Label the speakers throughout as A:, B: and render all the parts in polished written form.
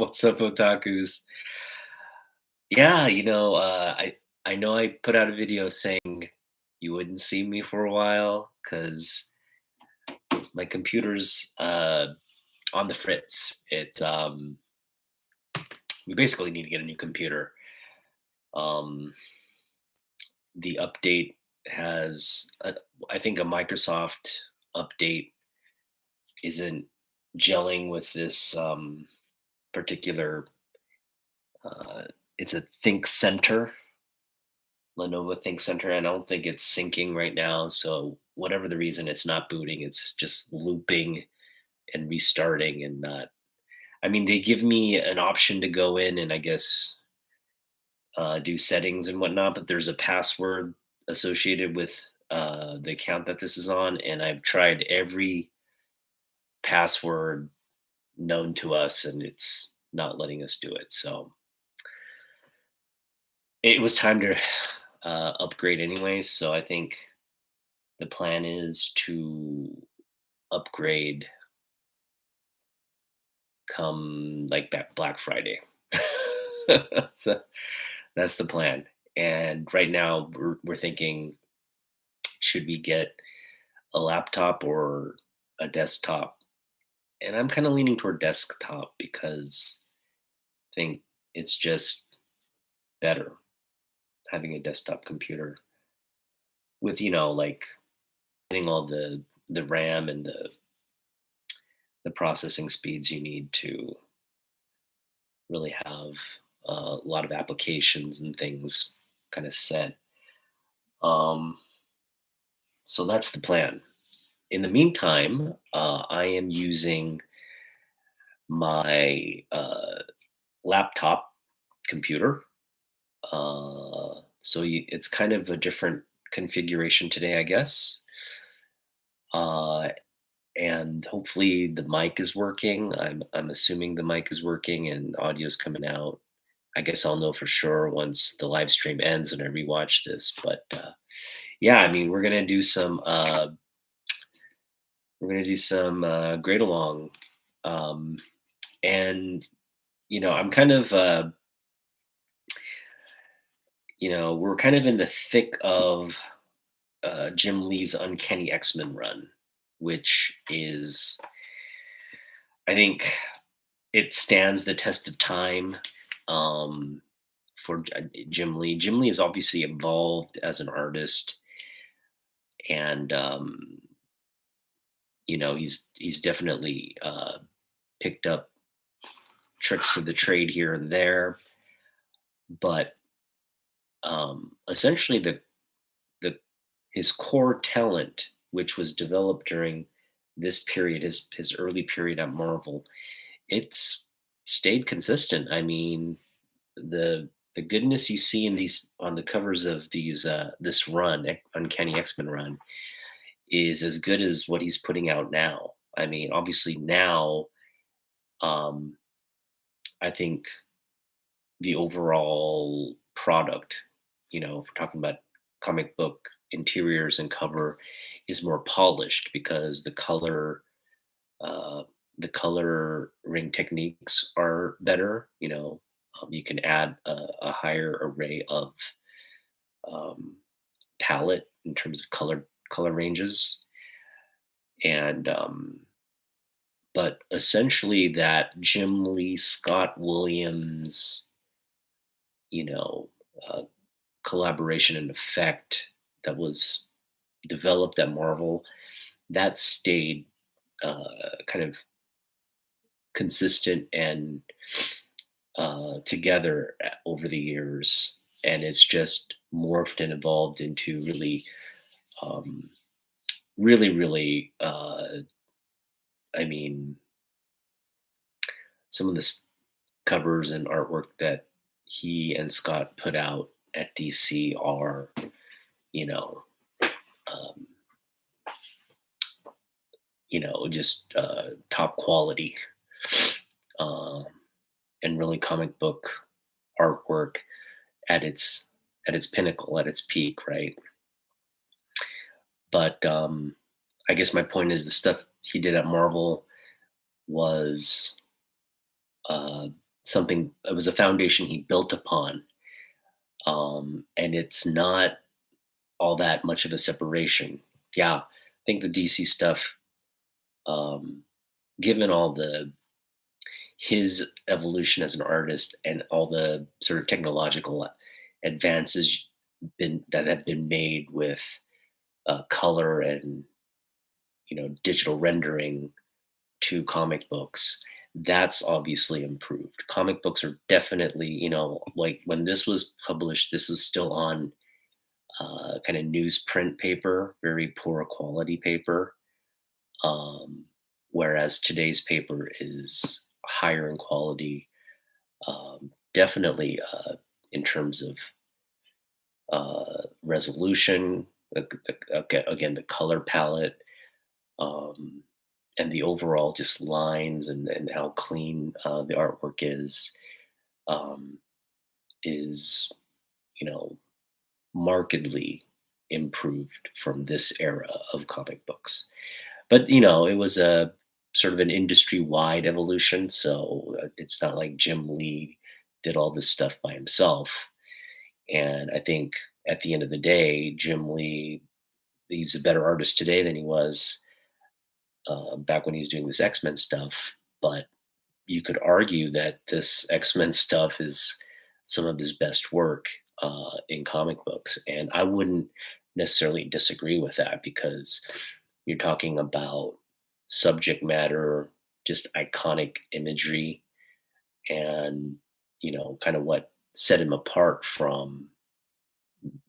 A: What's up, otakus? Yeah, I know I put out a video saying you wouldn't see me for a while because my computer's on the fritz. We basically need to get a new computer. Um, the update has, I think, a Microsoft update isn't gelling with this particular. Uh, it's a Think Center Lenovo Think Center. I don't think it's syncing right now. So whatever the reason, it's not booting. It's just looping and restarting and not. I mean, they give me an option to go in and I guess do settings and whatnot, but there's a password associated with the account that this is on, and I've tried every password known to us, and it's not letting us do it. So it was time to upgrade anyways. So I think the plan is to upgrade come like Black Friday. So that's the plan. And right now we're thinking, should we get a laptop or a desktop? And I'm kind of leaning toward desktop because I think it's just better having a desktop computer with, like getting all the RAM and the processing speeds you need to really have a lot of applications and things kind of set. Um, so that's the plan. In the meantime, I am using my laptop computer. It's kind of a different configuration today, I guess. Uh, and hopefully the mic is working. I'm assuming the mic is working and audio is coming out. I guess I'll know for sure once the live stream ends and I rewatch this. But yeah, I mean, we're gonna do some grade along, um, and I'm kind of we're kind of in the thick of Jim Lee's Uncanny X-Men run, which is, I think, it stands the test of time. Um, for Jim Lee. Jim Lee has obviously evolved as an artist, and he's definitely picked up tricks of the trade here and there. But essentially, the his core talent, which was developed during this period, his early period at Marvel, it's stayed consistent. I mean, the goodness you see in these on the covers of these this run, Uncanny X-Men run, is as good as what he's putting out now. I mean, obviously now, um, I think the overall product, if we're talking about comic book interiors and cover, is more polished because uh, the color ring techniques are better. You can add a higher array of um, palette in terms of color ranges, and but essentially that Jim Lee Scott Williams, you know, uh, collaboration and effect that was developed at Marvel, that stayed kind of consistent and together over the years, and it's just morphed and evolved into really, um, really. I mean, some of the covers and artwork that he and Scott put out at DC are, you know, um, just top quality, um, and really comic book artwork at its pinnacle, at its peak, right? But I guess my point is the stuff he did at Marvel was something, it was a foundation he built upon. And it's not all that much of a separation. Yeah, I think the DC stuff, um, given all the his evolution as an artist and all the sort of technological advances that have been made with color and digital rendering to comic books, that's obviously improved. Comic books are definitely, like when this was published, this was still on kind of newsprint paper, very poor quality paper. Um, Whereas today's paper is higher in quality, definitely in terms of resolution, again, the color palette, um, and the overall just lines and how clean the artwork um, is, you know, markedly improved from this era of comic books. But it was a sort of an industry-wide evolution, so it's not like Jim Lee did all this stuff by himself. And I think at the end of the day, Jim Lee, he's a better artist today than he was back when he was doing this X-Men stuff. But you could argue that this X-Men stuff is some of his best work in comic books, and I wouldn't necessarily disagree with that because you're talking about subject matter, just iconic imagery, and kind of what set him apart from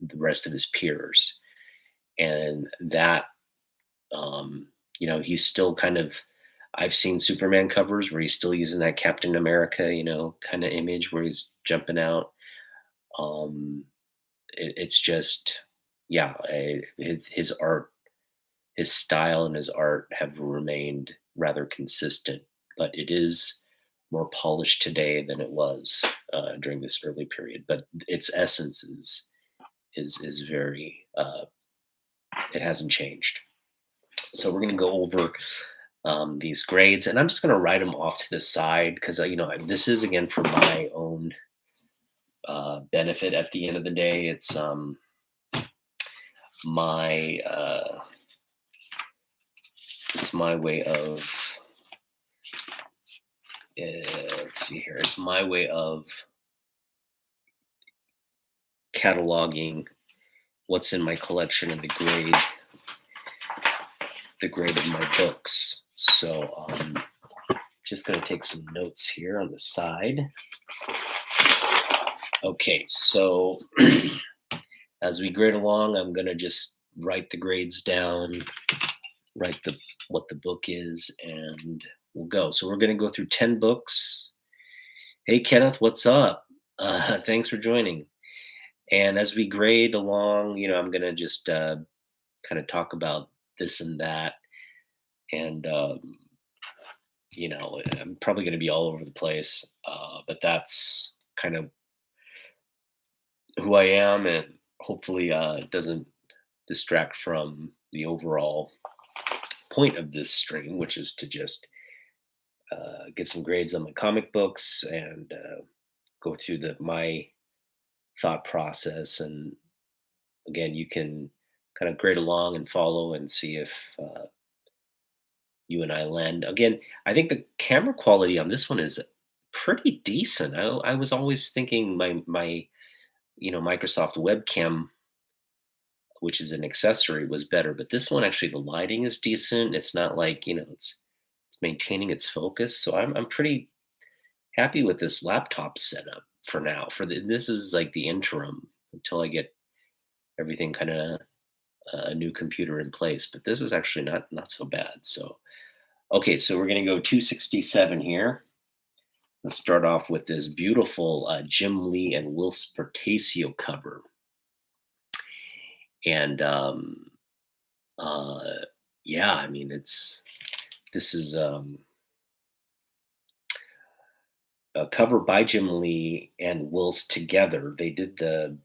A: the rest of his peers. And that, um, he's still kind of. I've seen Superman covers where he's still using that Captain America, kind of image where he's jumping out. Um, it's just, yeah, his art, his style, and his art have remained rather consistent, but it is more polished today than it was during this early period. But its essence is very, it hasn't changed. So we're going to go over these grades, and I'm just going to write them off to the side because this is again for my own benefit. At the end of the day, it's my it's my way of let's see here. It's my way of cataloging what's in my collection and the grade of my books. So just going to take some notes here on the side. Okay, so as we grade along, I'm going to just write the grades down, write what the book is, and we'll go. So we're going to go through 10 books. Hey, Kenneth, what's up? Thanks for joining. And as we grade along, I'm going to just kind of talk about this and that. And, I'm probably going to be all over the place, but that's kind of who I am, and hopefully it doesn't distract from the overall point of this stream, which is to just get some grades on my comic books and go through my thought process. And again, you can kind of grade along and follow and see if you and I lend. Again, I think the camera quality on this one is pretty decent. I was always thinking my Microsoft webcam, which is an accessory, was better, but this one actually the lighting is decent. It's not like it's maintaining its focus. So I'm pretty happy with this laptop setup for now. This is like the interim until I get everything kind of a new computer in place. But this is actually not so bad. So okay, so we're gonna go 267 here. Let's start off with this beautiful Jim Lee and Will Spartacio cover. And yeah, I mean this is a cover by Jim Lee and Will's together. They did the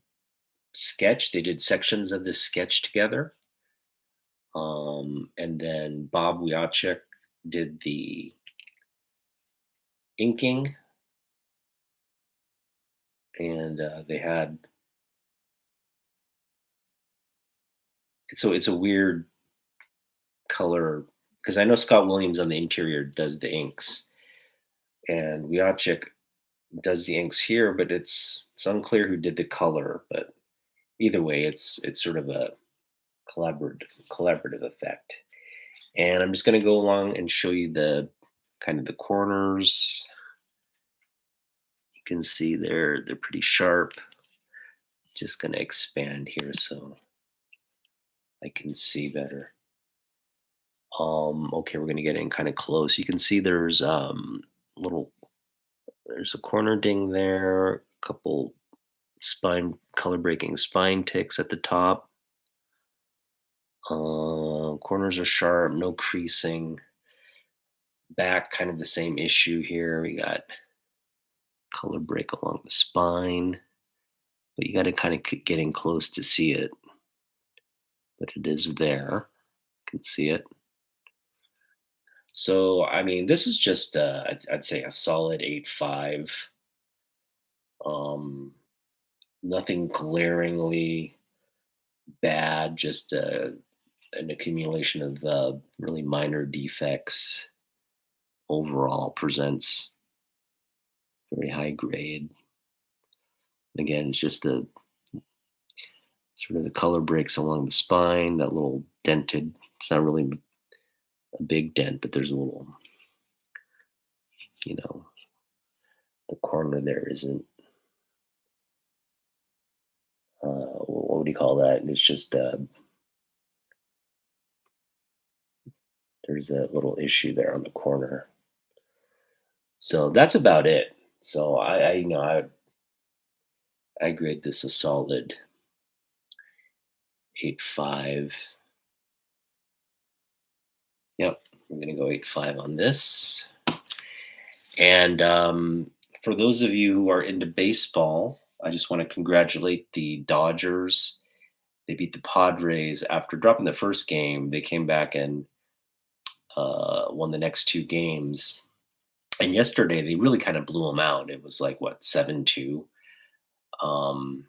A: sketch. They did sections of this sketch together. And then Bob Wiacek did the inking. and they had it's a weird color because I know Scott Williams on the interior does the inks, and Wiacek does the inks here, but it's unclear who did the color. But either way, it's sort of a collaborative effect. And I'm just going to go along and show you the kind of the corners. You can see they're pretty sharp. Just going to expand here so I can see better. Okay, we're going to get in kind of close. You can see little there's a corner ding there, a couple spine color breaking spine ticks at the top. Corners are sharp, no creasing. Back, kind of the same issue here. We got color break along the spine, but you got to kind of get in close to see it. But it is there. You can see it. So, I mean, this is just, I'd say, a solid 8.5. Um, Nothing glaringly bad, just an accumulation of really minor defects. Overall, presents very high grade. Again, it's just the sort of the color breaks along the spine, that little dented. It's not really a big dent, but there's a little, you know, the corner there isn't. What would you call that? And it's just there's a little issue there on the corner. So that's about it. So I grade this a solid 8.5. Yep, I'm gonna go 8.5 on this. And for those of you who are into baseball, I just want to congratulate the Dodgers. They beat the Padres after dropping the first game. They came back and won the next two games. And yesterday they really kind of blew them out. It was like what 7-2. Um,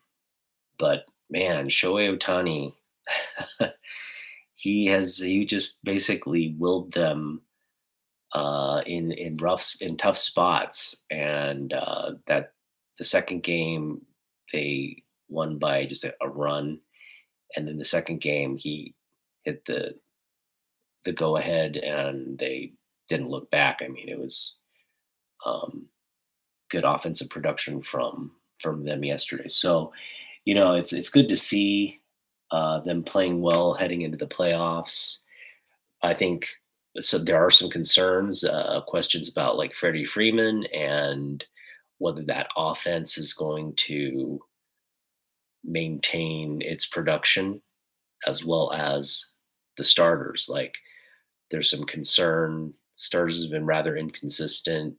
A: but man, Shohei Otani, he just basically willed them in tough spots, and that the second game they won by just a run, and then the second game he hit the go ahead, and they didn't look back. I mean, it was um, good offensive production from them yesterday. So it's good to see them playing well heading into the playoffs. I think so. There are some concerns, questions about like Freddie Freeman and whether that offense is going to maintain its production as well as the starters. Like there's some concern. Starters have been rather inconsistent.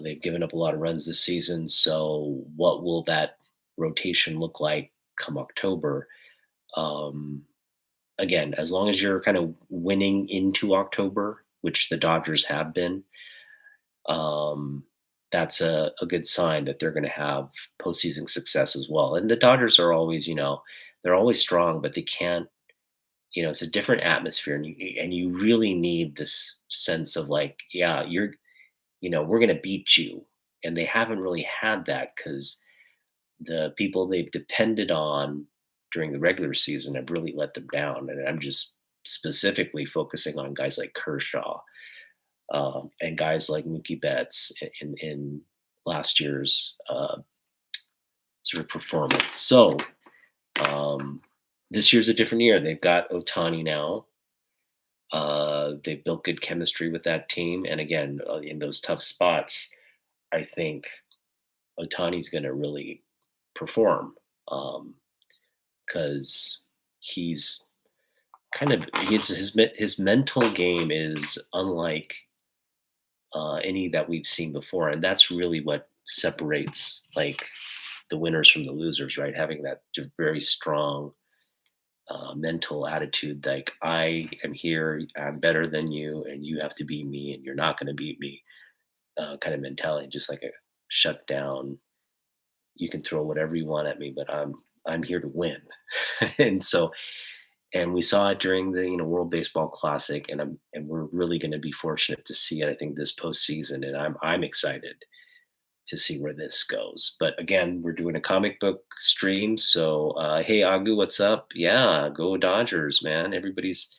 A: They've given up a lot of runs this season. So what will that rotation look like come October? Um, Again, as long as you're kind of winning into October, which the Dodgers have been, um, that's a good sign that they're going to have postseason success as well. And the Dodgers are always, they're always strong, but they can't. It's a different atmosphere, and you really need this sense of like, yeah, we're going to beat you, and they haven't really had that because the people they've depended on during the regular season have really let them down. And I'm just specifically focusing on guys like Kershaw, and guys like Mookie Betts in last year's sort of performance. So um, this year's a different year. They've got Otani now. They've built good chemistry with that team. And again, in those tough spots, I think Otani's going to really perform. Because he's his mental game is unlike any that we've seen before, and that's really what separates like the winners from the losers, right? Having that very strong mental attitude, like I am here, I'm better than you, and you have to beat me, and you're not going to beat me, kind of mentality, just like a shut down you can throw whatever you want at me, but I'm here to win. And so, and we saw it during the World Baseball Classic, and we're really going to be fortunate to see it. I think this postseason, and I'm excited to see where this goes. But again, we're doing a comic book stream, so hey Agu, what's up? Yeah, go Dodgers, man! Everybody's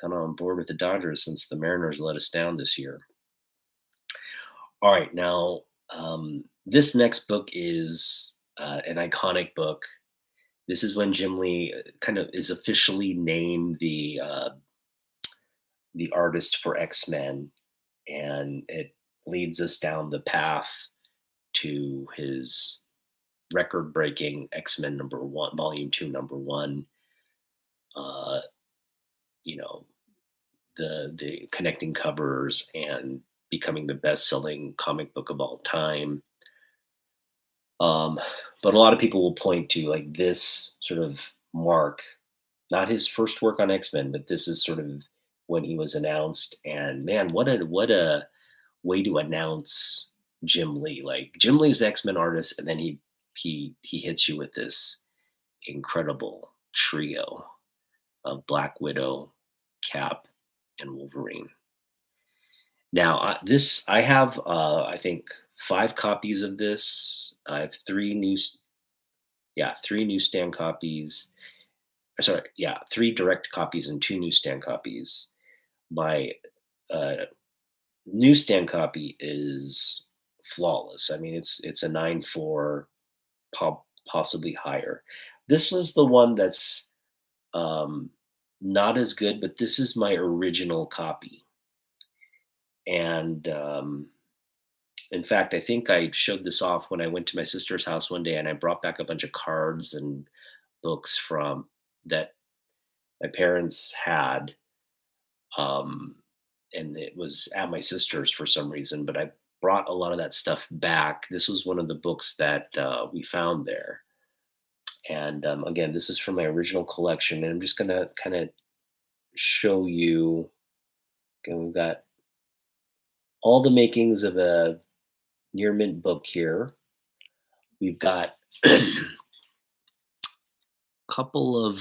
A: kind of on board with the Dodgers since the Mariners let us down this year. All right, now this next book is an iconic book. This is when Jim Lee kind of is officially named the artist for X Men, and it leads us down the path to his record-breaking X Men #1, Volume 2, #1. Uh, you know, the connecting covers and becoming the best-selling comic book of all time. Um, but a lot of people will point to like this sort of mark, not his first work on X-Men, but this is sort of when he was announced. And man, what a way to announce Jim Lee. Like Jim Lee's the X-Men artist, and then he hits you with this incredible trio of Black Widow, Cap, and Wolverine. Now, I have I think 5 copies of this. I have yeah, 3 newsstand copies. Sorry, yeah, 3 direct copies and 2 newsstand copies. My uh, newsstand copy is flawless. I mean, it's a 9.4, possibly higher. This was the one that's um, not as good, but this is my original copy. And in fact, I think I showed this off when I went to my sister's house one day, and I brought back a bunch of cards and books from that my parents had, um, and it was at my sister's for some reason. But I brought a lot of that stuff back. This was one of the books that we found there, and again, this is from my original collection. And I'm just gonna kind of show you. Okay, we've got all the makings of a near mint book here. We've got a couple of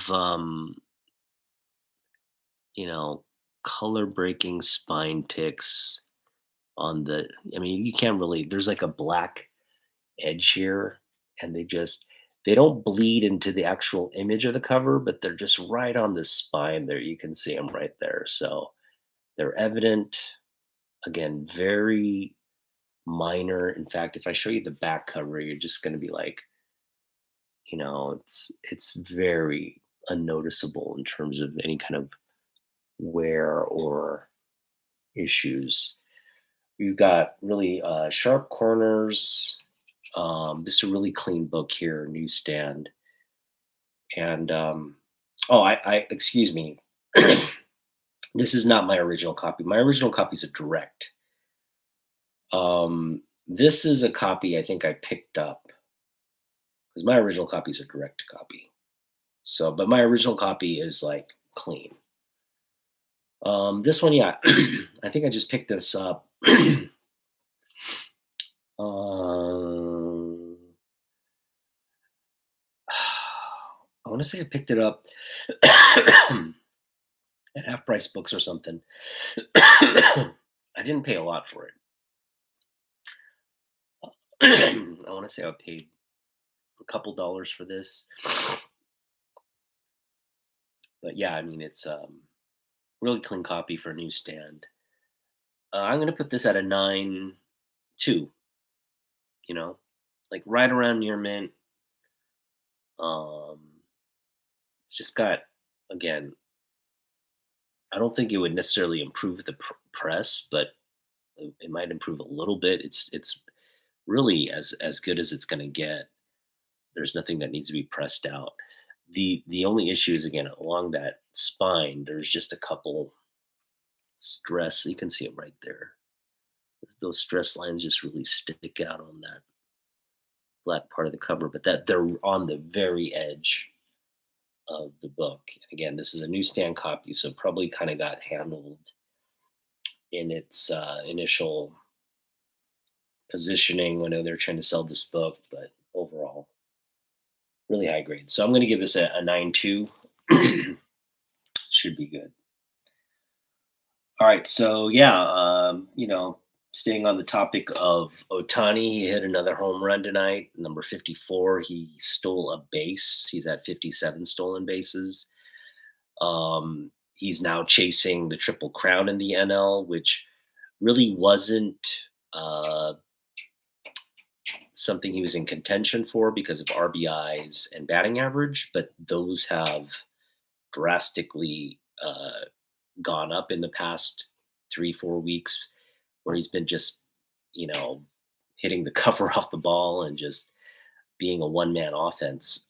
A: you know, color breaking spine ticks on the, I mean, you can't really, there's like a black edge here, and they don't bleed into the actual image of the cover, but they're just right on the spine there. You can see them right there. So they're evident. Again, very minor. In fact, if I show you the back cover, you're just going to be like, it's very unnoticeable in terms of any kind of wear or issues. We've got really sharp corners. This is a really clean book here, newsstand. And oh, I excuse me. This is not my original copy. My original copy is a direct. This is a copy I think I picked up because my original copy is a direct copy. So, but my original copy is like clean. This one, yeah, I think I just picked this up. Um, I want to say I picked it up at half price books or something. I didn't pay a lot for it. I want to say I paid a couple dollars for this. But yeah, I mean, it's really clean copy for a newsstand. I'm going to put this at a 9.2, like right around near mint. Um, it's just got, again, I don't think it would necessarily improve the press, but it might improve a little bit. It's really as good as it's going to get. There's nothing that needs to be pressed out. The only issue is again along that spine. There's just a couple stress. You can see them right there. Those stress lines just really stick out on that black part of the cover, but that they're on the very edge of the book. Again, this is a newsstand copy, so probably kind of got handled in its initial positioning when they're trying to sell this book. But overall. Really high grade. So I'm going to give this a 9.2. Should be good. All right. So yeah, staying on the topic of Otani, he hit another home run tonight. Number 54. He stole a base. He's at 57 stolen bases. He's now chasing the Triple Crown in the NL, which really wasn't uh, something he was in contention for because of RBIs and batting average, but those have drastically gone up in the past 3, 4 weeks, where he's been just, you know, hitting the cover off the ball and just being a one man offense.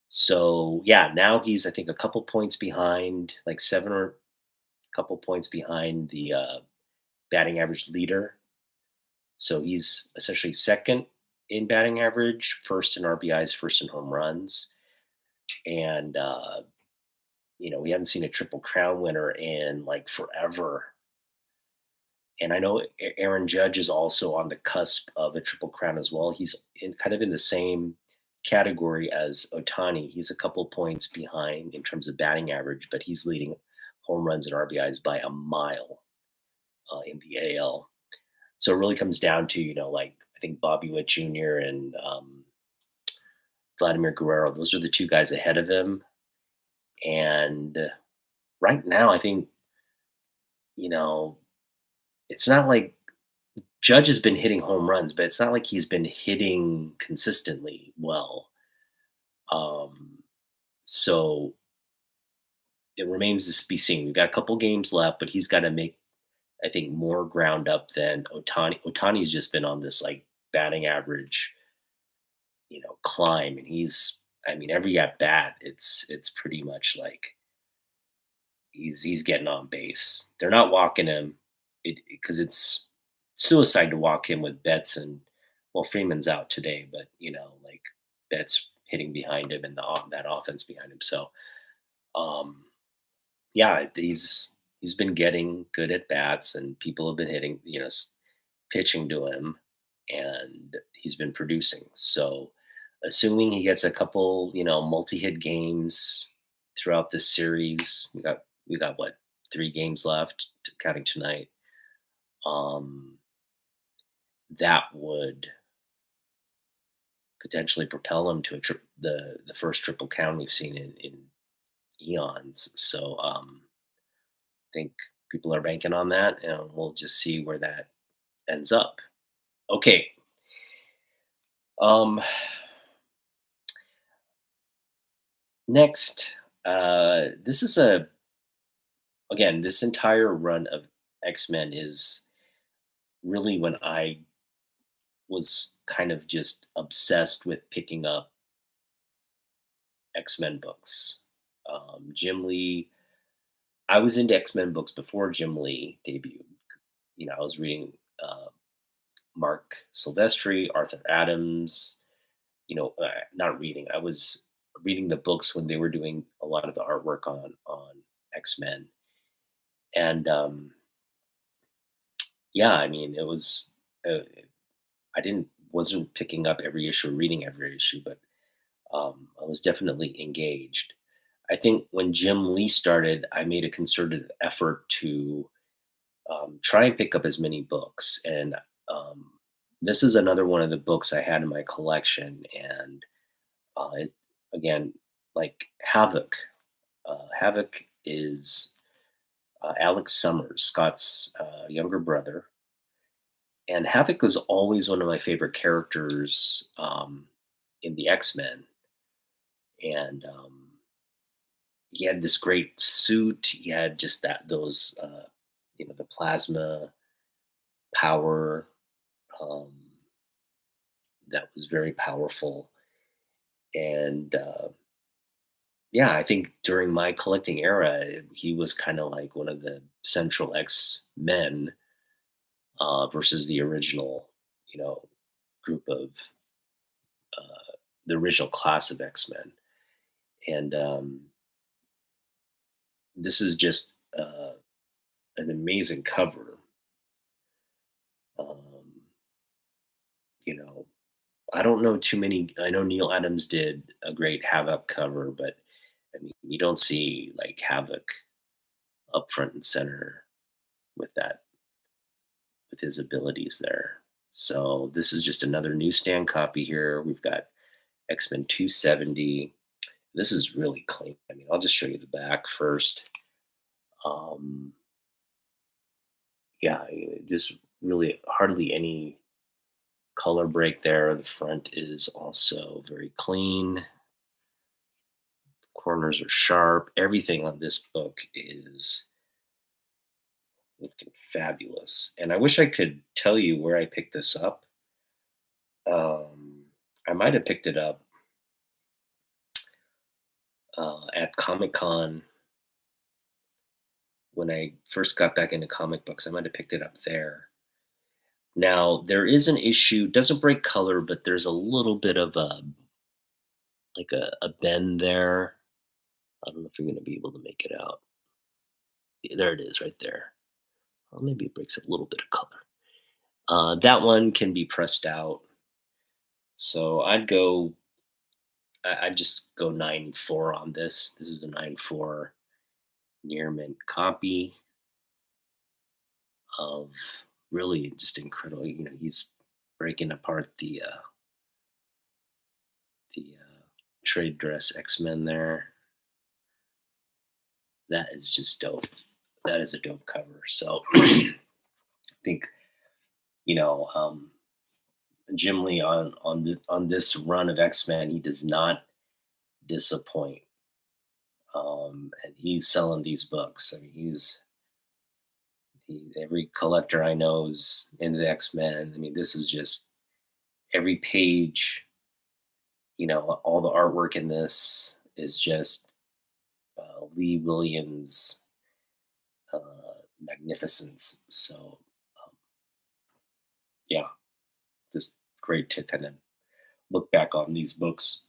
A: So yeah, now he's I think a couple points behind, like 7 or a couple points behind the batting average leader. So he's essentially second in batting average, first in RBIs, first in home runs, and we haven't seen a Triple Crown winner in like forever. And I know Aaron Judge is also on the cusp of a Triple Crown as well. He's kind of in the same category as Otani. He's a couple points behind in terms of batting average, but he's leading home runs and RBIs by a mile in the AL. So it really comes down to, like I think Bobby Witt Jr. and Vladimir Guerrero. Those are the two guys ahead of him. And right now, I think, you know, it's not like Judge has been hitting home runs, but it's not like he's been hitting consistently well. Um, so it remains to be seen. We've got a couple games left, but he's got to make, I think, more ground up than Otani. Otani's just been on this like batting average, climb, and I mean, every at bat, it's pretty much like he's getting on base. They're not walking him, because it's suicide to walk him with Betts and well, Freeman's out today, but like Betts hitting behind him and that offense behind him. So um, yeah, he's been getting good at bats, and people have been hitting, pitching to him, and he's been producing. So, assuming he gets a couple, multi-hit games throughout this series, we got what, 3 games left, counting tonight. Um, that would potentially propel him to the first triple count we've seen in eons. So, I think people are banking on that, and we'll just see where that ends up. Okay. Um, Next, this is again, this entire run of X-Men is really when I was kind of just obsessed with picking up X-Men books. Jim Lee, I was into X-Men books before Jim Lee debuted. I was reading Mark Silvestri, Arthur Adams, not reading. I was reading the books when they were doing a lot of the artwork on X-Men. And yeah, I mean, it was I didn't wasn't picking up every issue, reading every issue, but I was definitely engaged. I think when Jim Lee started, I made a concerted effort to try and pick up as many books. And um, this is another one of the books I had in my collection. And again, like Havoc. Havoc is Alex Summers, Scott's younger brother. And Havoc was always one of my favorite characters in the X-Men. And he had this great suit. He had just those, the plasma power um, that was very powerful. And yeah, I think during my collecting era, he was kind of like one of the central X-Men versus the original, group of the original class of X-Men. And this is just an amazing cover. Um, you know, I don't know too many. I know Neil Adams did a great Havoc cover, but I mean, you don't see like Havoc up front and center with that, with his abilities there. So this is just another newsstand copy here. We've got X-Men 270. This is really clean. I mean, I'll just show you the back first. Um, yeah, just really hardly any color break there. The front is also very clean. Corners are sharp. Everything on this book is looking fabulous. And I wish I could tell you where I picked this up. I might have picked it up at Comic Con when I first got back into comic books. I might have picked it up there. Now there is an issue. Doesn't break color, but there's a little bit of a bend there. I don't know if you're going to be able to make it out. Yeah, there it is, right there. Well, maybe it breaks a little bit of color. That one can be pressed out. So I'd just go 9.4 on this. This is a 9.4 near mint copy of really just incredible. You know, he's breaking apart the trade dress X-Men there. That is just dope. That is a dope cover. So I think, you know, Jim Lee on this run of X-Men, he does not disappoint. And he's selling these books. I mean, every collector I know is into the X-Men. I mean, this is just every page. You know, all the artwork in this is just Lee Williams' magnificence. So, um, yeah, just great to kind of look back on these books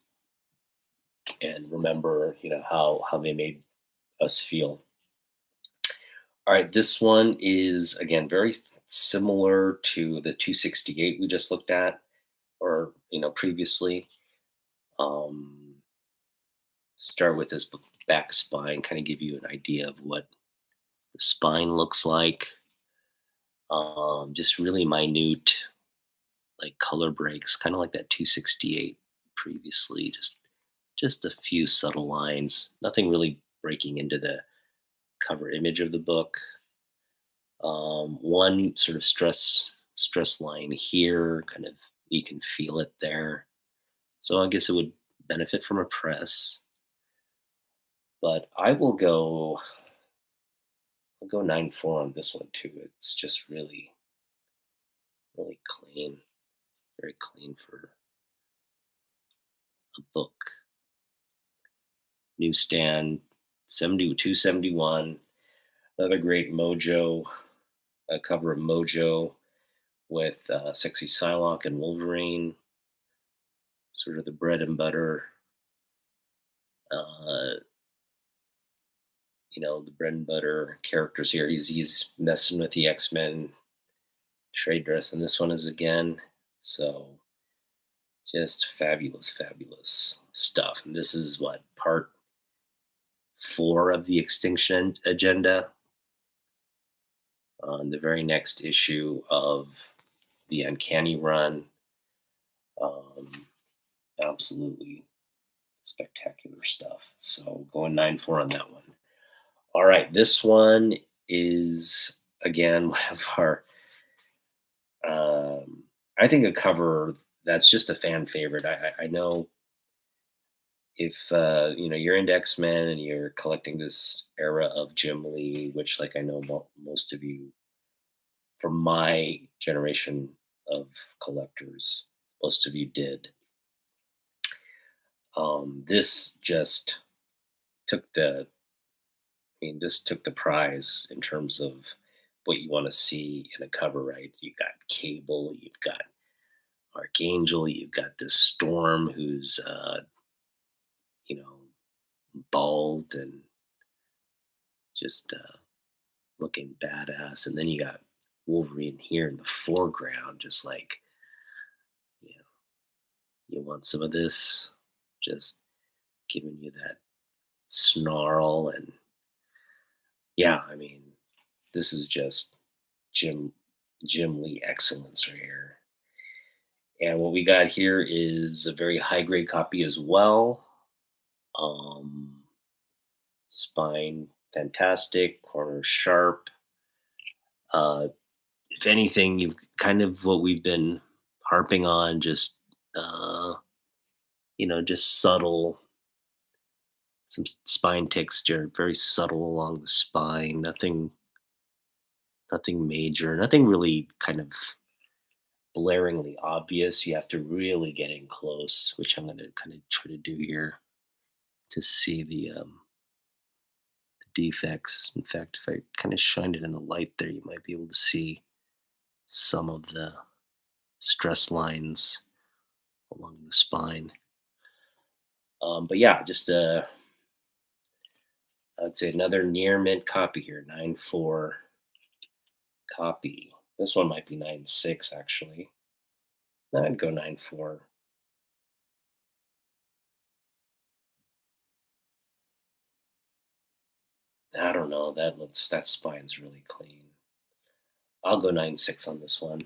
A: and remember, you know, how they made us feel. All right, this one is again very similar to the 268 we just looked at, or previously. Um, Start with this back spine, kind of give you an idea of what the spine looks like. Just really minute, like color breaks, kind of like that 268 previously. Just a few subtle lines, nothing really breaking into the cover image of the book. One sort of stress line here, kind of you can feel it there. So I guess it would benefit from a press, but I'll go 9.4 on this one too. It's just really clean, very clean for a book. Newsstand 271. Another great Mojo, a cover of Mojo with sexy Psylocke and Wolverine, sort of the bread and butter. Uh, the bread and butter characters here. He's messing with the X-Men trade dress, and this one is again. So just fabulous, fabulous stuff. And this is what, part 4 of the Extinction Agenda. On the very next issue of the Uncanny Run. Um, Absolutely spectacular stuff. So going 9.4 on that one. All right, this one is again one of our, I think, a cover that's just a fan favorite. I know if you're into X-Men and you're collecting this era of Jim Lee, which, like, I know most of you from my generation of collectors, most of you did. This just took this took the prize in terms of what you want to see in a cover, right? You got Cable, you've got Archangel, you've got this Storm who's you know bald and just looking badass, and then you got Wolverine here in the foreground, just like, you know, You want some of this? Just giving you that snarl and yeah, I mean, this is just Jim Jim Lee excellence right here. And what we got here is a very high grade copy as well. Um, Spine fantastic, corner sharp. Uh, if anything, you've kind of what we've been harping on, just uh, just subtle, some spine texture, very subtle along the spine. Nothing major, nothing really kind of blaringly obvious. You have to really get in close, which I'm going to kind of try to do here to see the defects. In fact, if I kind of shined it in the light there, you might be able to see some of the stress lines along the spine. But yeah, just I'd say another near mint copy here, 9.4 copy. This one might be 9.6 actually. I'd go 9.4. I don't know. That spine's really clean. I'll go 9.6 on this one.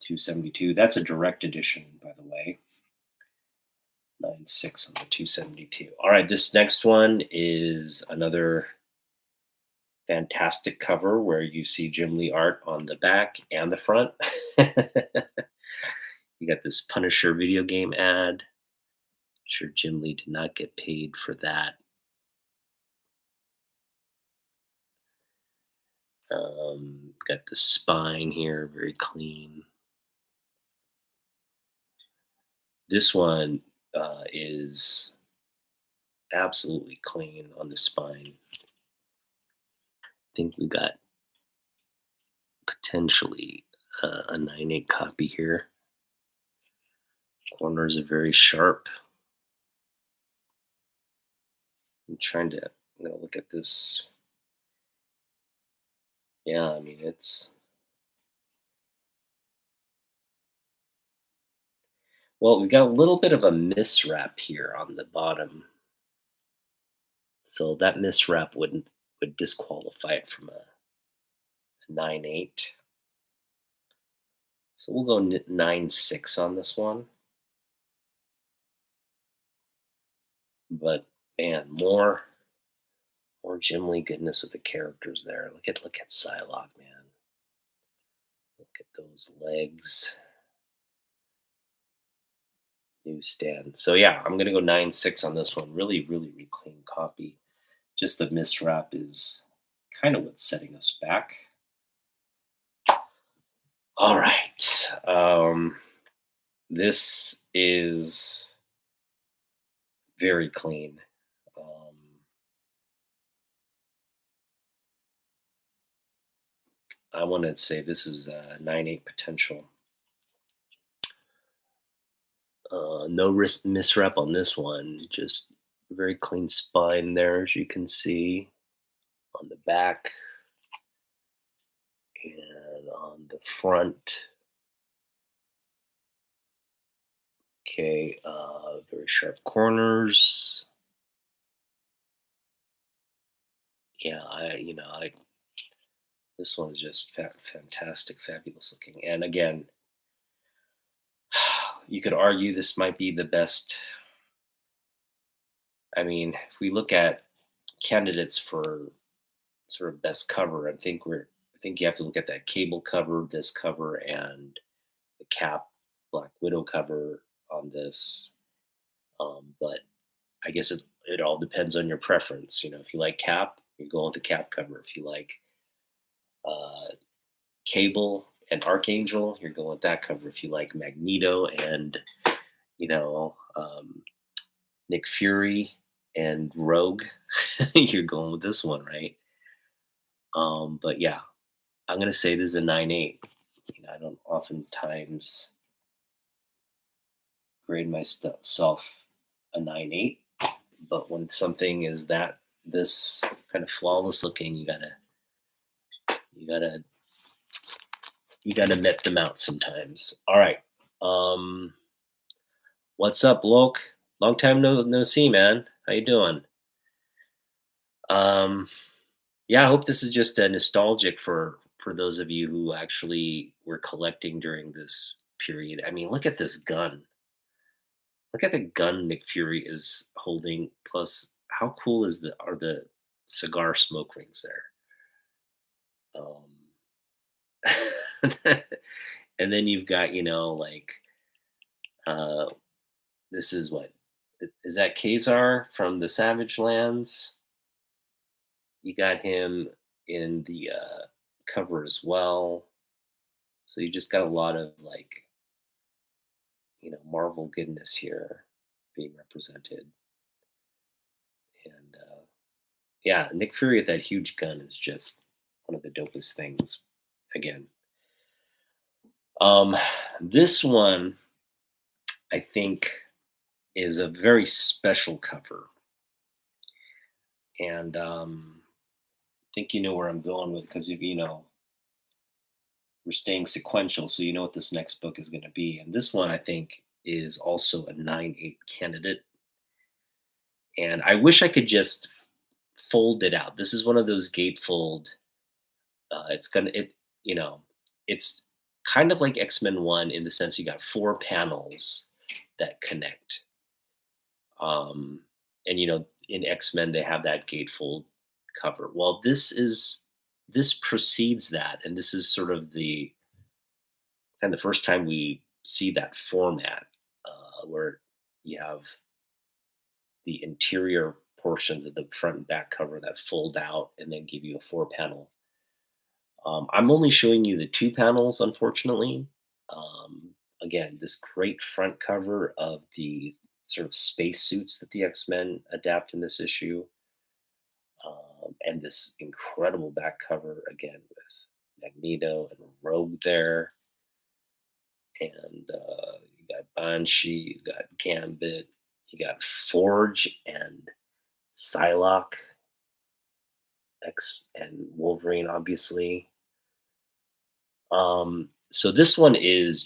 A: 272. That's a direct edition, by the way. 9.6 on the 272. All right, this next one is another fantastic cover where you see Jim Lee art on the back and the front. You got this Punisher video game ad. Sure, Jim Lee did not get paid for that. Got the spine here, very clean. This one is absolutely clean on the spine. I think we got potentially a 9.8 copy here. Corners are very sharp. I'm gonna look at this. Yeah, I mean, well, we've got a little bit of a miswrap here on the bottom. So that miswrap would disqualify it from a 9.8. So we'll go 9.6 on this one. But man, more Jim Lee goodness with the characters there. Look at Psylocke, man. Look at those legs. Newsstand. So yeah, I'm gonna go 9.6 on this one. Really, really, really clean copy. Just the miswrap is kind of what's setting us back. All right. This is very clean. I want to say this is a 9.8 potential. No risk misrep on this one. Just very clean spine there, as you can see on the back and on the front. Okay, very sharp corners. Yeah, this one's just fantastic, fabulous looking. And again, you could argue this might be the best. I mean, if we look at candidates for sort of best cover, I think you have to look at that cable cover, this cover, and the Cap Black Widow cover on this. But I guess it all depends on your preference. If you like Cap, you're going with the Cap cover. If you like uh, Cable and Archangel, you're going with that cover. If you like Magneto and you know um, Nick Fury and Rogue, you're going with this one, right? But yeah, I'm gonna say this is a 9.8. I don't oftentimes grade myself a 9.8, but when something is this kind of flawless looking, you gotta you gotta met them out sometimes. All right. What's up, Lok? Long time no see, man. How you doing? Um, yeah, I hope this is just nostalgic for those of you who actually were collecting during this period. I mean, look at this gun. Look at the gun Nick Fury is holding. Plus, how cool is the are the cigar smoke rings there? And then you've got like uh, this is what is that Kazar from the Savage Lands? You got him in the cover as well. So you just got a lot of like, Marvel goodness here being represented. And yeah, Nick Fury with that huge gun is just one of the dopest things. Again, um, this one I think is a very special cover, and I think you know where I'm going with because if we're staying sequential, so you know what this next book is going to be. And this one, I think, is also a 9/8 candidate. And I wish I could just fold it out. This is one of those gatefold. It's gonna it you know it's kind of like X-Men 1 in the sense you got four panels that connect. And in X-Men they have that gatefold cover. Well, this precedes that, and this is sort of the first time we see that format where you have the interior portions of the front and back cover that fold out and then give you a four panel. I'm only showing you the two panels, unfortunately. Again, this great front cover of the sort of space suits that the X-Men adapt in this issue, and this incredible back cover again with Magneto and Rogue there, and you got Banshee, you got Gambit, you got Forge and Psylocke, X and Wolverine, obviously. So this one is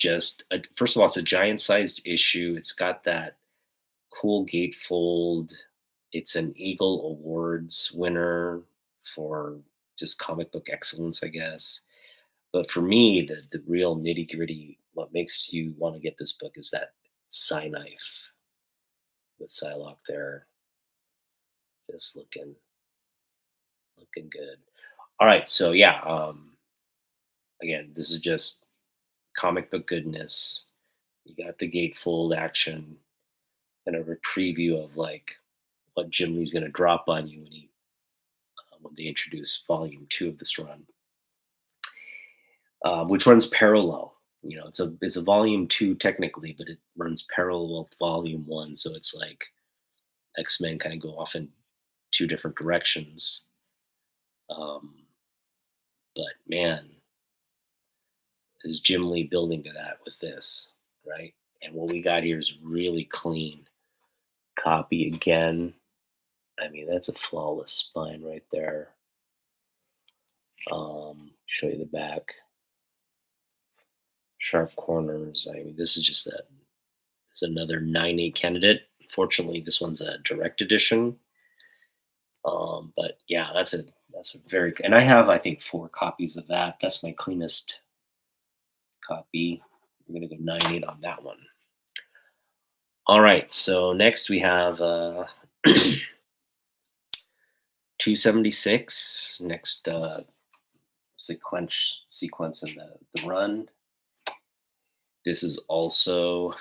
A: first of all, it's a giant-sized issue. It's got that cool gatefold. It's an Eagle Awards winner for just comic book excellence, I guess. But for me, the real nitty gritty, what makes you want to get this book is that Psy knife with Psylocke there, just looking good. All right, so yeah, again, this is just comic book goodness. You got the gatefold action, kind of a preview of like what Jim Lee's going to drop on you when they introduce Volume 2 of this run, which runs parallel. It's a Volume 2 technically, but it runs parallel with Volume 1, so it's like X-Men kind of go off in two different directions. Um, but man, is Jim Lee building to that with this, right? And what we got here is really clean copy again. I mean, that's a flawless spine right there. Show you the back. Sharp corners. I mean, this is another 9/8 candidate. Fortunately, this one's a direct edition. But yeah, that's a very and I have I think four copies of that. That's my cleanest copy. I'm gonna go 9/8 on that one. All right, so next we have 276. Next sequence in the run. This is also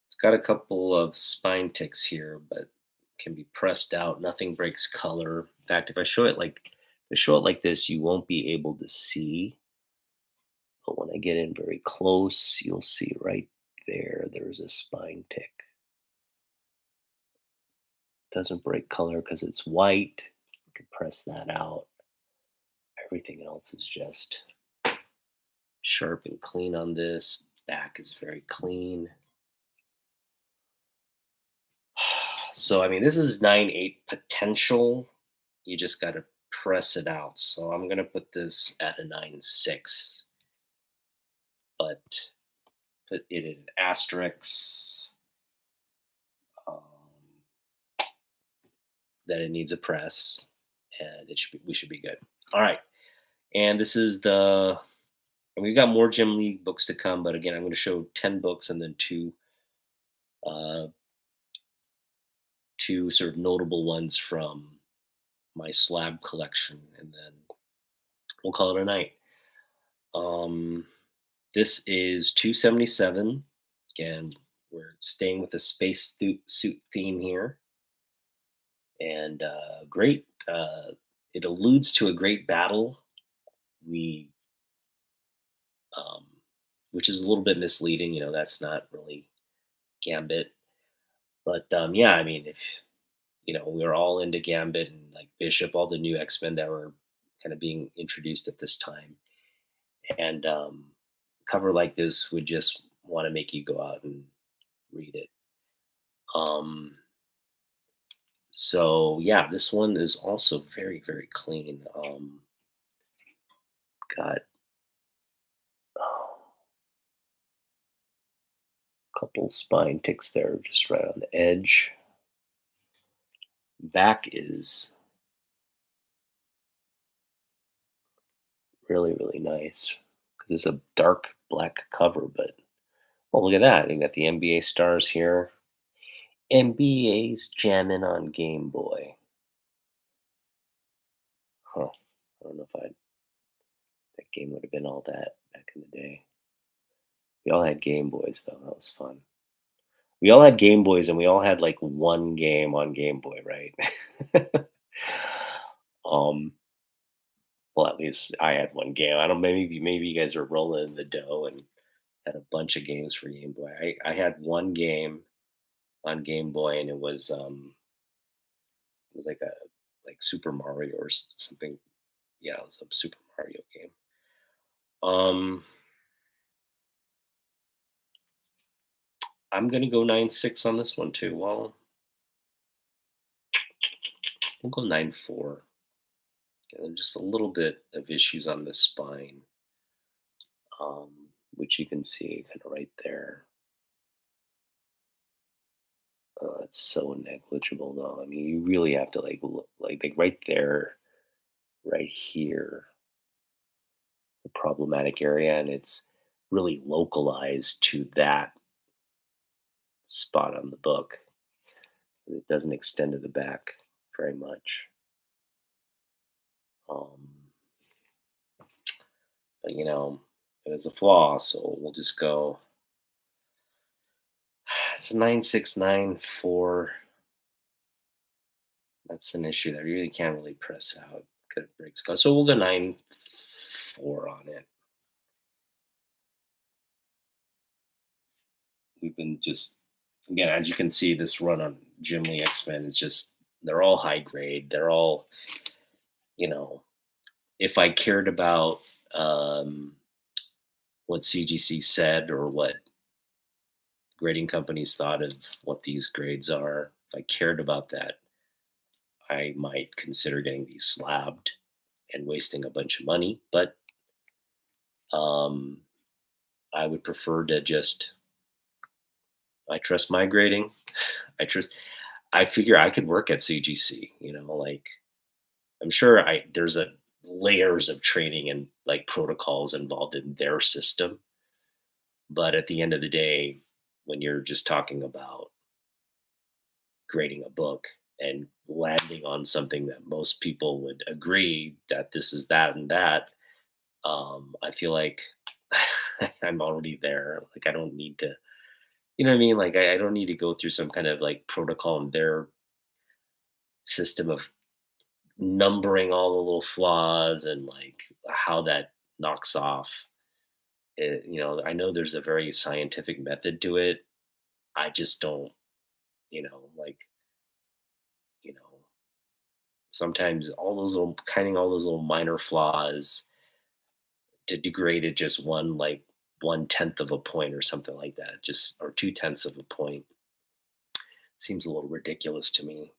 A: it's got a couple of spine ticks here, but can be pressed out. Nothing breaks color. In fact, if I show it like this, you won't be able to see. But when I get in very close, you'll see right there. There's a spine tick. Doesn't break color because it's white. You can press that out. Everything else is just sharp and clean on this. Back is very clean. So I mean, this is 9/8 potential. You just got to press it out. So I'm gonna put this at a 9/6, but put it in asterisks, um, that it needs a press, and we should be good. All right, and this is the and we've got more Gym League books to come, but again, I'm going to show 10 books and then uh, two sort of notable ones from my slab collection, and then we'll call it a night. Um, this is 277. Again, we're staying with the suit theme here, and great. It alludes to a great battle. We, um, which is a little bit misleading. That's not really Gambit, but yeah, I mean, if we were all into Gambit and like Bishop, all the new X-Men that were kind of being introduced at this time, and cover like this would just want to make you go out and read it. Um, so yeah, this one is also very very clean. Got a couple spine ticks there, just right on the edge. Back is really really nice because it's a dark black cover, but oh look at that! You got the NBA stars here. NBA's jamming on Game Boy. Huh. I don't know if that game would have been all that back in the day. We all had Game Boys though. That was fun. We all had Game Boys and we all had like one game on Game Boy, right? um, well, at least I had one game. I don't maybe you guys were rolling in the dough and had a bunch of games for Game Boy. I had one game on Game Boy and it was like Super Mario or something. Yeah, it was a Super Mario game. Um I'm gonna go 9.6 on this one too. Well, we'll go 9.4. And just a little bit of issues on the spine, which you can see kind of right there. It's so negligible, though. I mean, you really have to like look, like right there, right here, the problematic area, and it's really localized to that spot on the book. It doesn't extend to the back very much. Um, but it is a flaw, so we'll just go. It's a 9.694. That's an issue that you really can't really press out. Could it breaks color. So we'll go 9.4 on it. We've been just again, as you can see, this run on Jim Lee X-Men is just they're all high grade. They're all, you know, if I cared about what CGC said or what grading companies thought of what these grades are, if I cared about that, I might consider getting these slabbed and wasting a bunch of money. But um, I would prefer to just I trust my grading. I trust. I figure I could work at CGC. Like I'm sure there's a layers of training and like protocols involved in their system. But at the end of the day, when you're just talking about grading a book and landing on something that most people would agree that this is that and that, I feel like I'm already there. Like I don't need to, you know what I mean? Like I don't need to go through some kind of like protocol in their system of numbering all the little flaws and like how that knocks off. I know there's a very scientific method to it. I just don't, like, you know, sometimes all those little minor flaws to degrade it just one tenth of a point or something like that, just or 2/10 of a point seems a little ridiculous to me.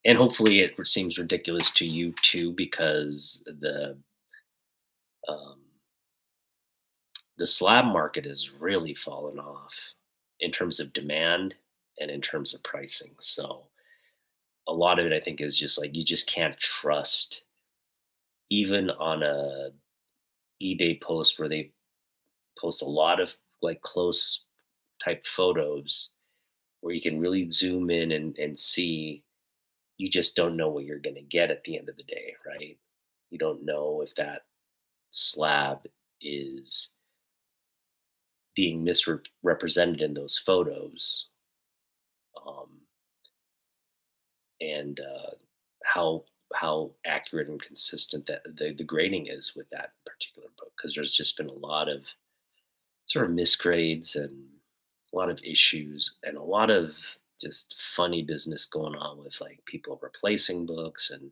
A: And hopefully it seems ridiculous to you too, because um, the slab market has really fallen off in terms of demand and in terms of pricing. So a lot of it, I think, is just like you just can't trust even on a eBay post where they post a lot of like close type photos where you can really zoom in and see. You just don't know what you're going to get at the end of the day, right? You don't know if that slab is being misrepresented in those photos, um, and how accurate and consistent that the grading is with that particular book, because there's just been a lot of sort of misgrades and a lot of issues and a lot of just funny business going on with like people replacing books. And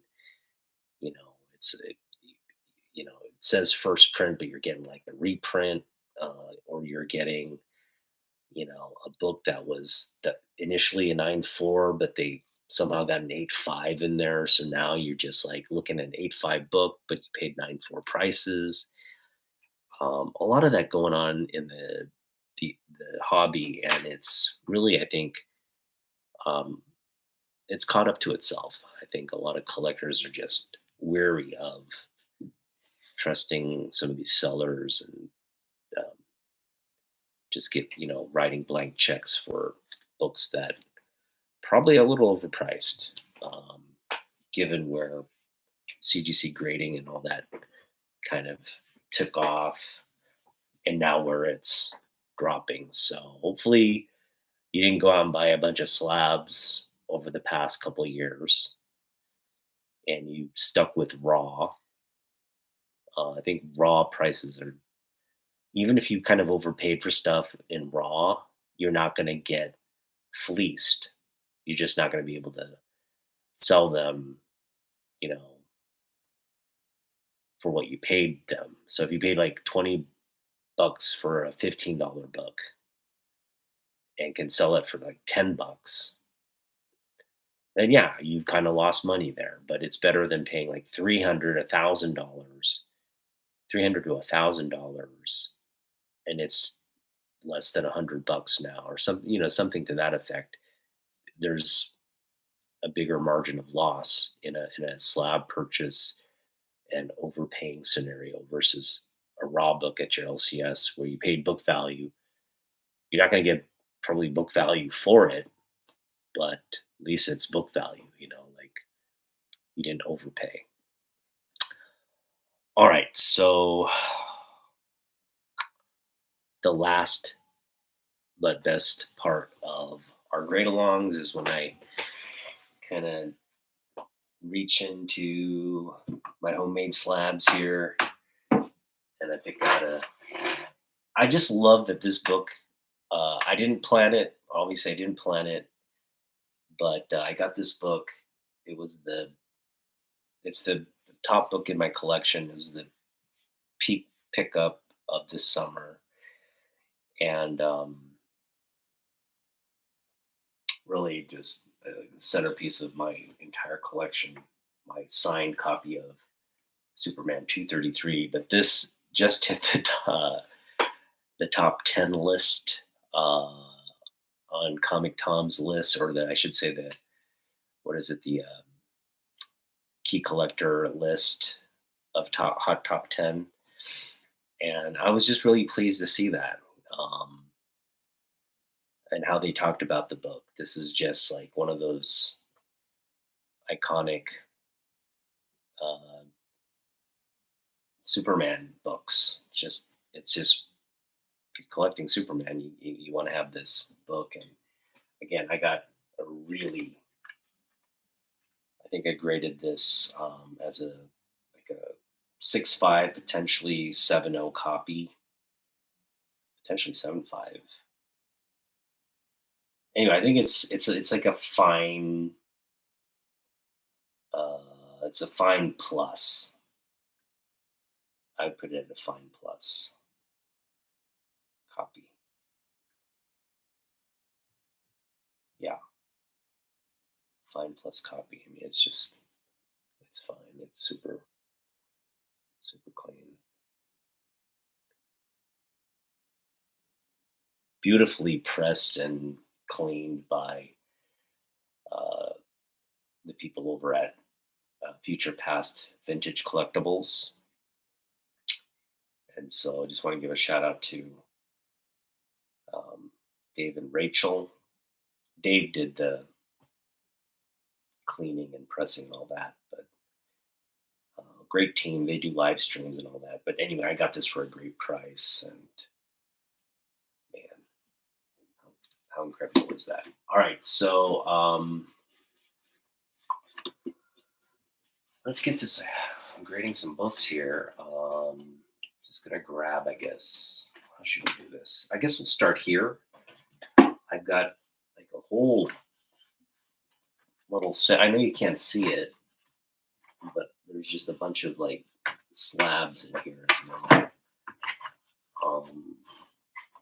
A: it says first print, but you're getting like a reprint, or you're getting a book that was that initially a 9.4, but they somehow got an 8.5 in there. So now you're just like looking at an 8.5 book, but you paid 9.4 prices. A lot of that going on in the hobby, and it's really, I think, um, it's caught up to itself. I think a lot of collectors are just weary of trusting some of these sellers and um, just get writing blank checks for books that probably a little overpriced, given where CGC grading and all that kind of took off, and now where it's dropping. So hopefully you didn't go out and buy a bunch of slabs over the past couple of years and you stuck with raw. I think raw prices are, even if you kind of overpaid for stuff in raw, you're not going to get fleeced. You're just not going to be able to sell them, you know, for what you paid them. So if you paid like 20 bucks for a $15 book and can sell it for like 10 bucks, then yeah, you've kind of lost money there. But it's better than paying like 300, $1,000, 300 to $1,000, and it's less than 100 bucks now, or something to that effect. There's a bigger margin of loss in a slab purchase and overpaying scenario versus a raw book at your LCS where you paid book value. You're not going to get probably book value for it, but at least it's book value, like you didn't overpay. All right, so the last but best part of our grade alongs is when I kind of reach into my homemade slabs here and I pick out I just love that this book, I didn't plan it. Obviously, I didn't plan it, but I got this book. It was it's the top book in my collection. It was the peak pickup of this summer, and really just a centerpiece of my entire collection. My signed copy of Superman 233, but this just hit the top 10 list, on Comic Tom's list, or I should say what is it, the key collector list of top 10. And I was just really pleased to see that, and how they talked about the book. This is just like one of those iconic uh, Superman books. It's just, if you're collecting Superman, you want to have this book. And again, I got a really, I think I graded this as a 6.5, potentially 7.0 copy, potentially 7.5. Anyway, I think it's like a fine, it's a fine plus. I put it at a fine plus copy. Yeah, fine plus copy. I mean, it's fine. It's super clean. beautifully pressed and cleaned by uh, the people over at Future Past Vintage Collectibles. And so I just want to give a shout out to um, Dave and Rachel. Dave did the cleaning and pressing and all that, but great team. They do live streams and all that. But anyway, I got this for a great price, and man, how incredible is that? All right, so let's get to. I'm grading some books here. Just gonna grab, I guess. How should we do this? I guess we'll start here. I've got like a whole little set. I know you can't see it, but there's just a bunch of like slabs in here as well.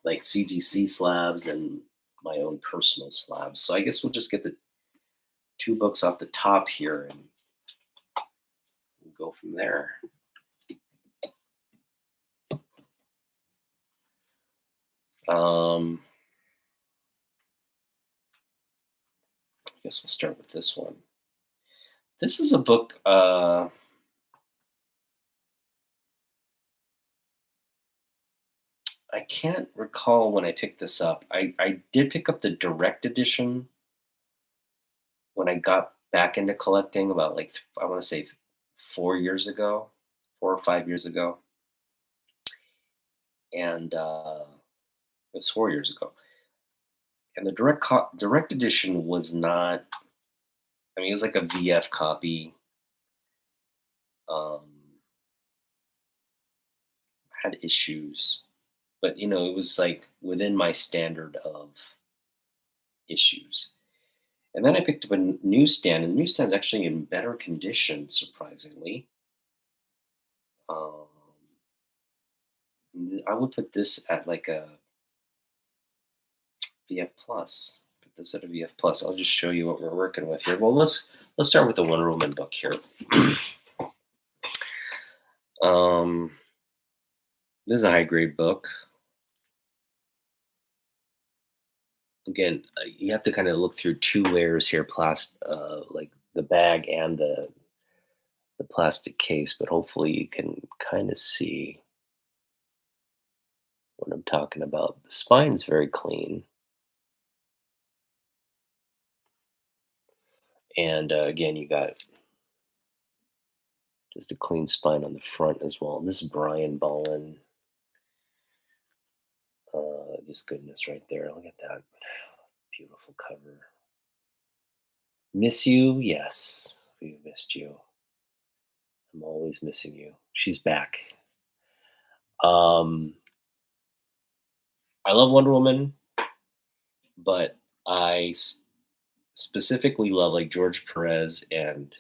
A: Like CGC slabs and my own personal slabs. So I guess we'll just get the two books off the top here and we'll go from there. I guess we'll start with this one. This is a book. I can't recall when I picked this up. I did pick up the direct edition when I got back into collecting about like, I want to say 4 years ago, 4 or 5 years ago. And it was 4 years ago. And the direct edition was not, I mean, it was like a VF copy. Um, had issues, but it was like within my standard of issues. And then I picked up a newsstand, and the newsstand's actually in better condition, surprisingly. Um, I would put this at like a VF Plus. Put this at a VF Plus. I'll just show you what we're working with here. Well, let's start with the Wonder Woman book here. This is a high grade book. Again, you have to kind of look through two layers here, like the bag and the plastic case, but hopefully you can kind of see what I'm talking about. The spine's very clean. And again, you got just a clean spine on the front as well. This is Brian Bolland. Just goodness right there. Look at that. Beautiful cover. Miss you? Yes, we missed you. I'm always missing you. She's back. I love Wonder Woman, but I specifically love like George Perez and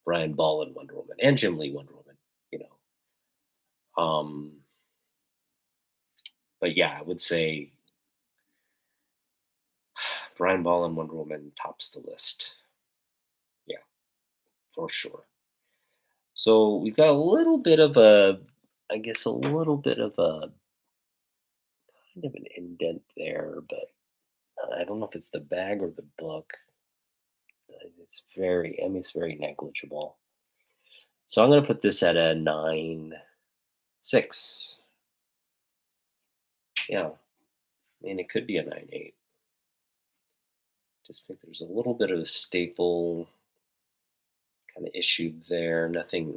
A: Brian Bolland Wonder Woman and Jim Lee Wonder Woman, you know. But yeah, I would say Brian Bolland Wonder Woman tops the list. Yeah, for sure. So we've got a little bit of I guess a little bit of a kind of an indent there, but I don't know if it's the bag or the book. It's very negligible. So I'm going to put this at a 9.6. Yeah, I mean, it could be a 9.8. Just think there's a little bit of a staple kind of issue there. Nothing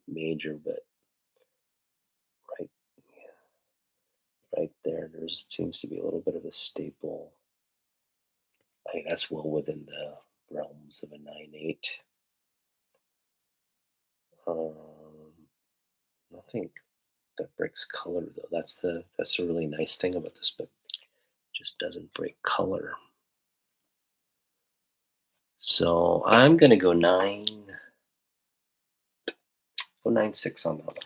A: major, but right, right there, there seems to be a little bit of a staple. I mean, that's well within the realms of a 9.8. Nothing that breaks color though. That's the really nice thing about this book. Just doesn't break color. So I'm gonna go 9.6 on that one.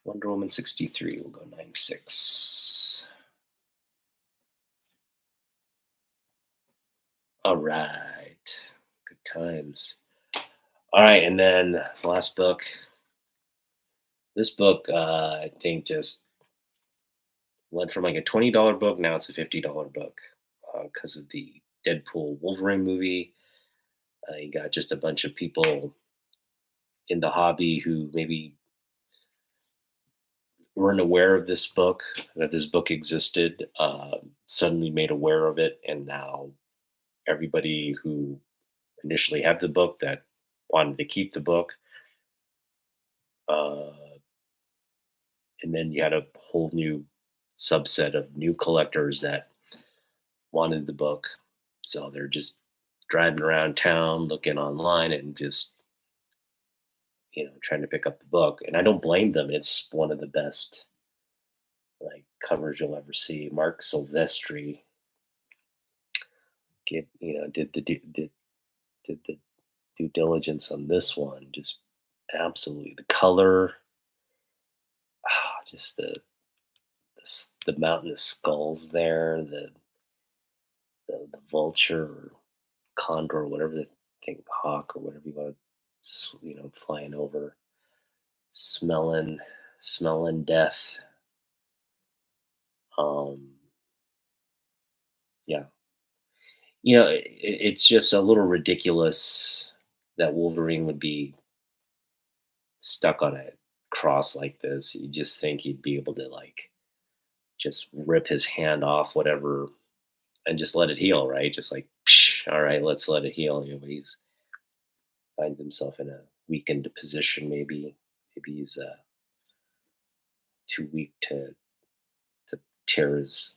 A: Wonder Woman 63 will go 9.6. All right, good times. All right, and then the last book. This book, I think, just Went from like a $20 book, now it's a $50 book because of the Deadpool Wolverine movie. You got just a bunch of people in the hobby who maybe weren't aware of this book, that this book existed, suddenly made aware of it, and now everybody who initially had the book that wanted to keep the book, uh, and then you had a whole new subset of new collectors that wanted the book, so they're just driving around town, looking online, and just trying to pick up the book. And I don't blame them. It's one of the best like covers you'll ever see. Mark Silvestri get did the due diligence on this one. Just absolutely the color, just the mountainous skulls there, the vulture or condor or whatever the thing, hawk or whatever you want to, flying over, smelling smelling death. Um, yeah, it's just a little ridiculous that Wolverine would be stuck on a cross like this. You just think he'd be able to like just rip his hand off, whatever, and just let it heal, right? Just like, psh, all right, let's let it heal. He's finds himself in a weakened position. Maybe he's too weak to tear his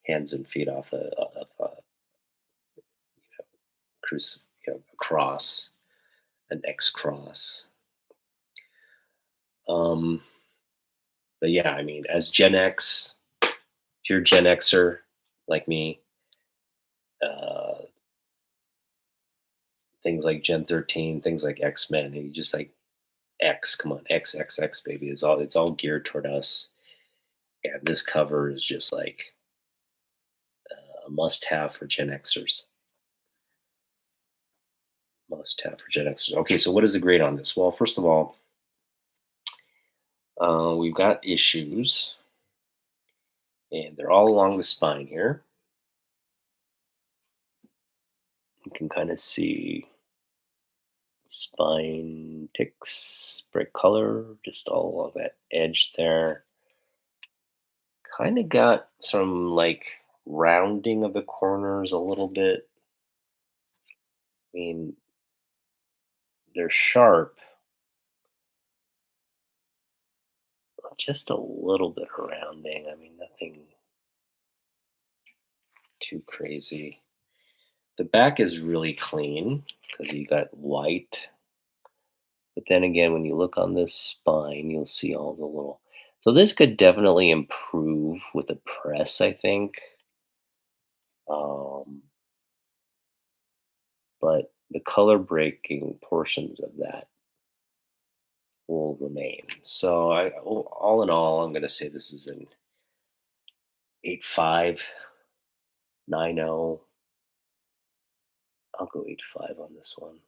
A: hands and feet off a a cross, an X cross. Um, but yeah, I mean, as Gen X, if you're a Gen Xer like me, uh, things like Gen 13, things like X Men, and you just like X, come on, XXX baby, it's all geared toward us. And this cover is just like a must have for Gen Xers. Must have for Gen Xers. Okay, so what is the grade on this? Well, first of all, we've got issues, and they're all along the spine here. You can kind of see spine ticks, bright color, just all along that edge there. Kind of got some like rounding of the corners a little bit. I mean, they're sharp, just a little bit of rounding. I mean, nothing too crazy. The back is really clean because you got white. But then again, when you look on this spine, you'll see all the little. So this could definitely improve with the press, I think. Um, but the color breaking portions of that will remain. So all in all, I'm going to say this is an 8.5, 9.0. I'll go 8.5 on this one.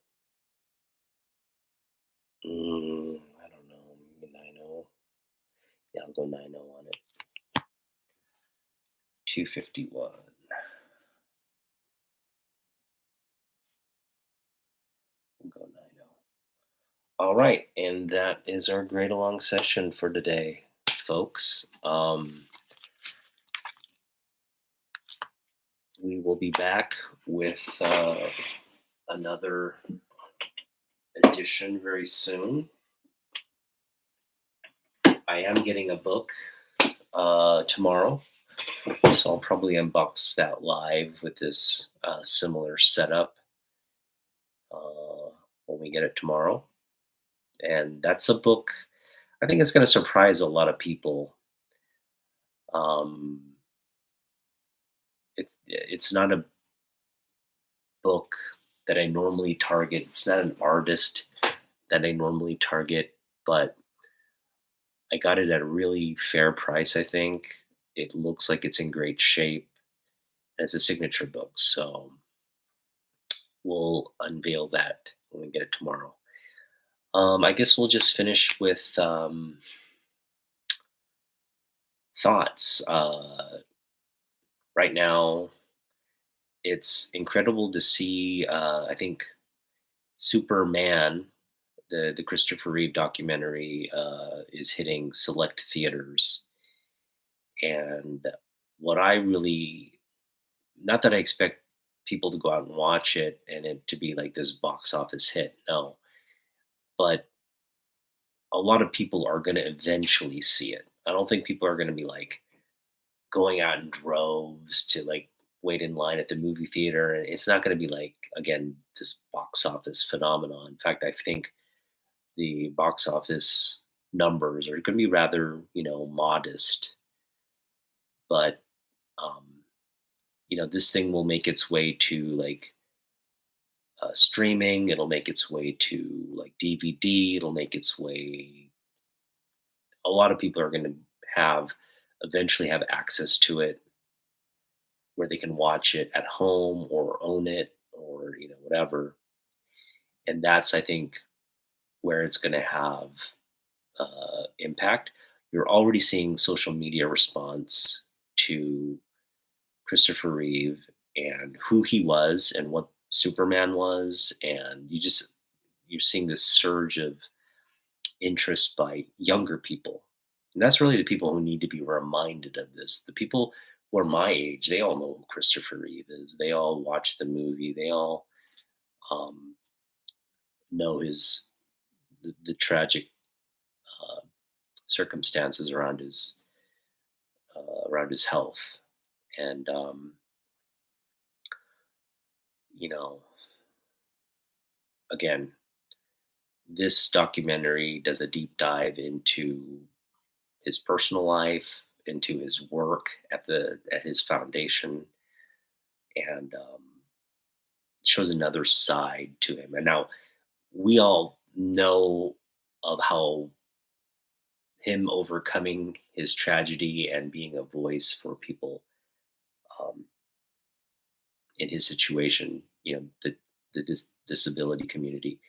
A: I don't know, maybe 9.0. Yeah, I'll go 9.0 on it. 251. We'll go 9.0. All right, and that is our grade along session for today, folks. We will be back with another edition very soon. I am getting a book tomorrow, so I'll probably unbox that live with this similar setup when we get it tomorrow. And that's a book I think it's going to surprise a lot of people. Um, it's not a book that I normally target. It's not an artist that I normally target, but I got it at a really fair price, I think. It looks like it's in great shape. And it's a signature book, so we'll unveil that when we get it tomorrow. I guess we'll just finish with thoughts. Right now, it's incredible to see. I think Superman, the Christopher Reeve documentary, is hitting select theaters, and what I really, not that I expect people to go out and watch it and it to be like this box office hit, no, but a lot of people are going to eventually see it. I don't think people are going to be like going out in droves to like wait in line at the movie theater. And it's not going to be like, again, this box office phenomenon. In fact, I think the box office numbers are going to be rather, modest. But, um, this thing will make its way to like streaming. It'll make its way to like DVD. It'll make its way. A lot of people are going to have eventually have access to it where they can watch it at home or own it or whatever. And that's, I think, where it's going to have impact. You're already seeing social media response to Christopher Reeve and who he was and what Superman was, and you're seeing this surge of interest by younger people. And that's really the people who need to be reminded of this. The people who are my age, they all know who Christopher Reeve is. They all watch the movie. They all um, know the tragic uh, circumstances around his health. And you know, again, this documentary does a deep dive into his personal life, into his work at his foundation, and shows another side to him. And now we all know of how him overcoming his tragedy and being a voice for people um, in his situation, the disability community.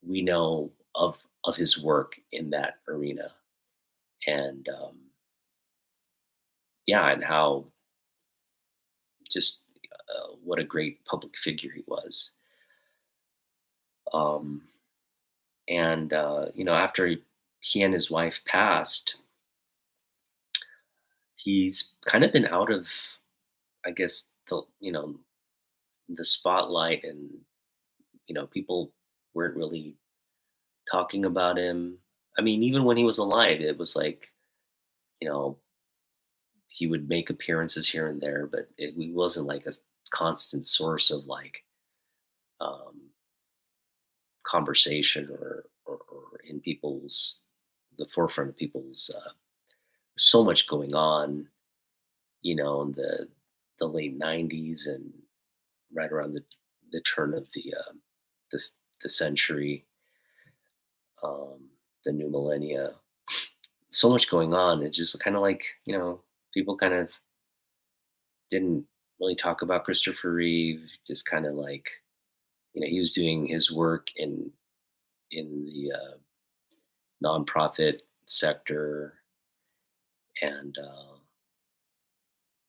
A: We know of his work in that arena, and yeah, and how just what a great public figure he was. Um, and after he and his wife passed, he's kind of been out of, I guess, the spotlight, and people weren't really talking about him. I mean, even when he was alive, it was like, you know he would make appearances here and there, but he wasn't like a constant source of like um, conversation, or in people's the forefront of people's. So much going on, in the late '90s and right around the turn of the century, the new millennia. So much going on. It's just kind of like people kind of didn't really talk about Christopher Reeve. Just kind of like he was doing his work in the nonprofit sector, and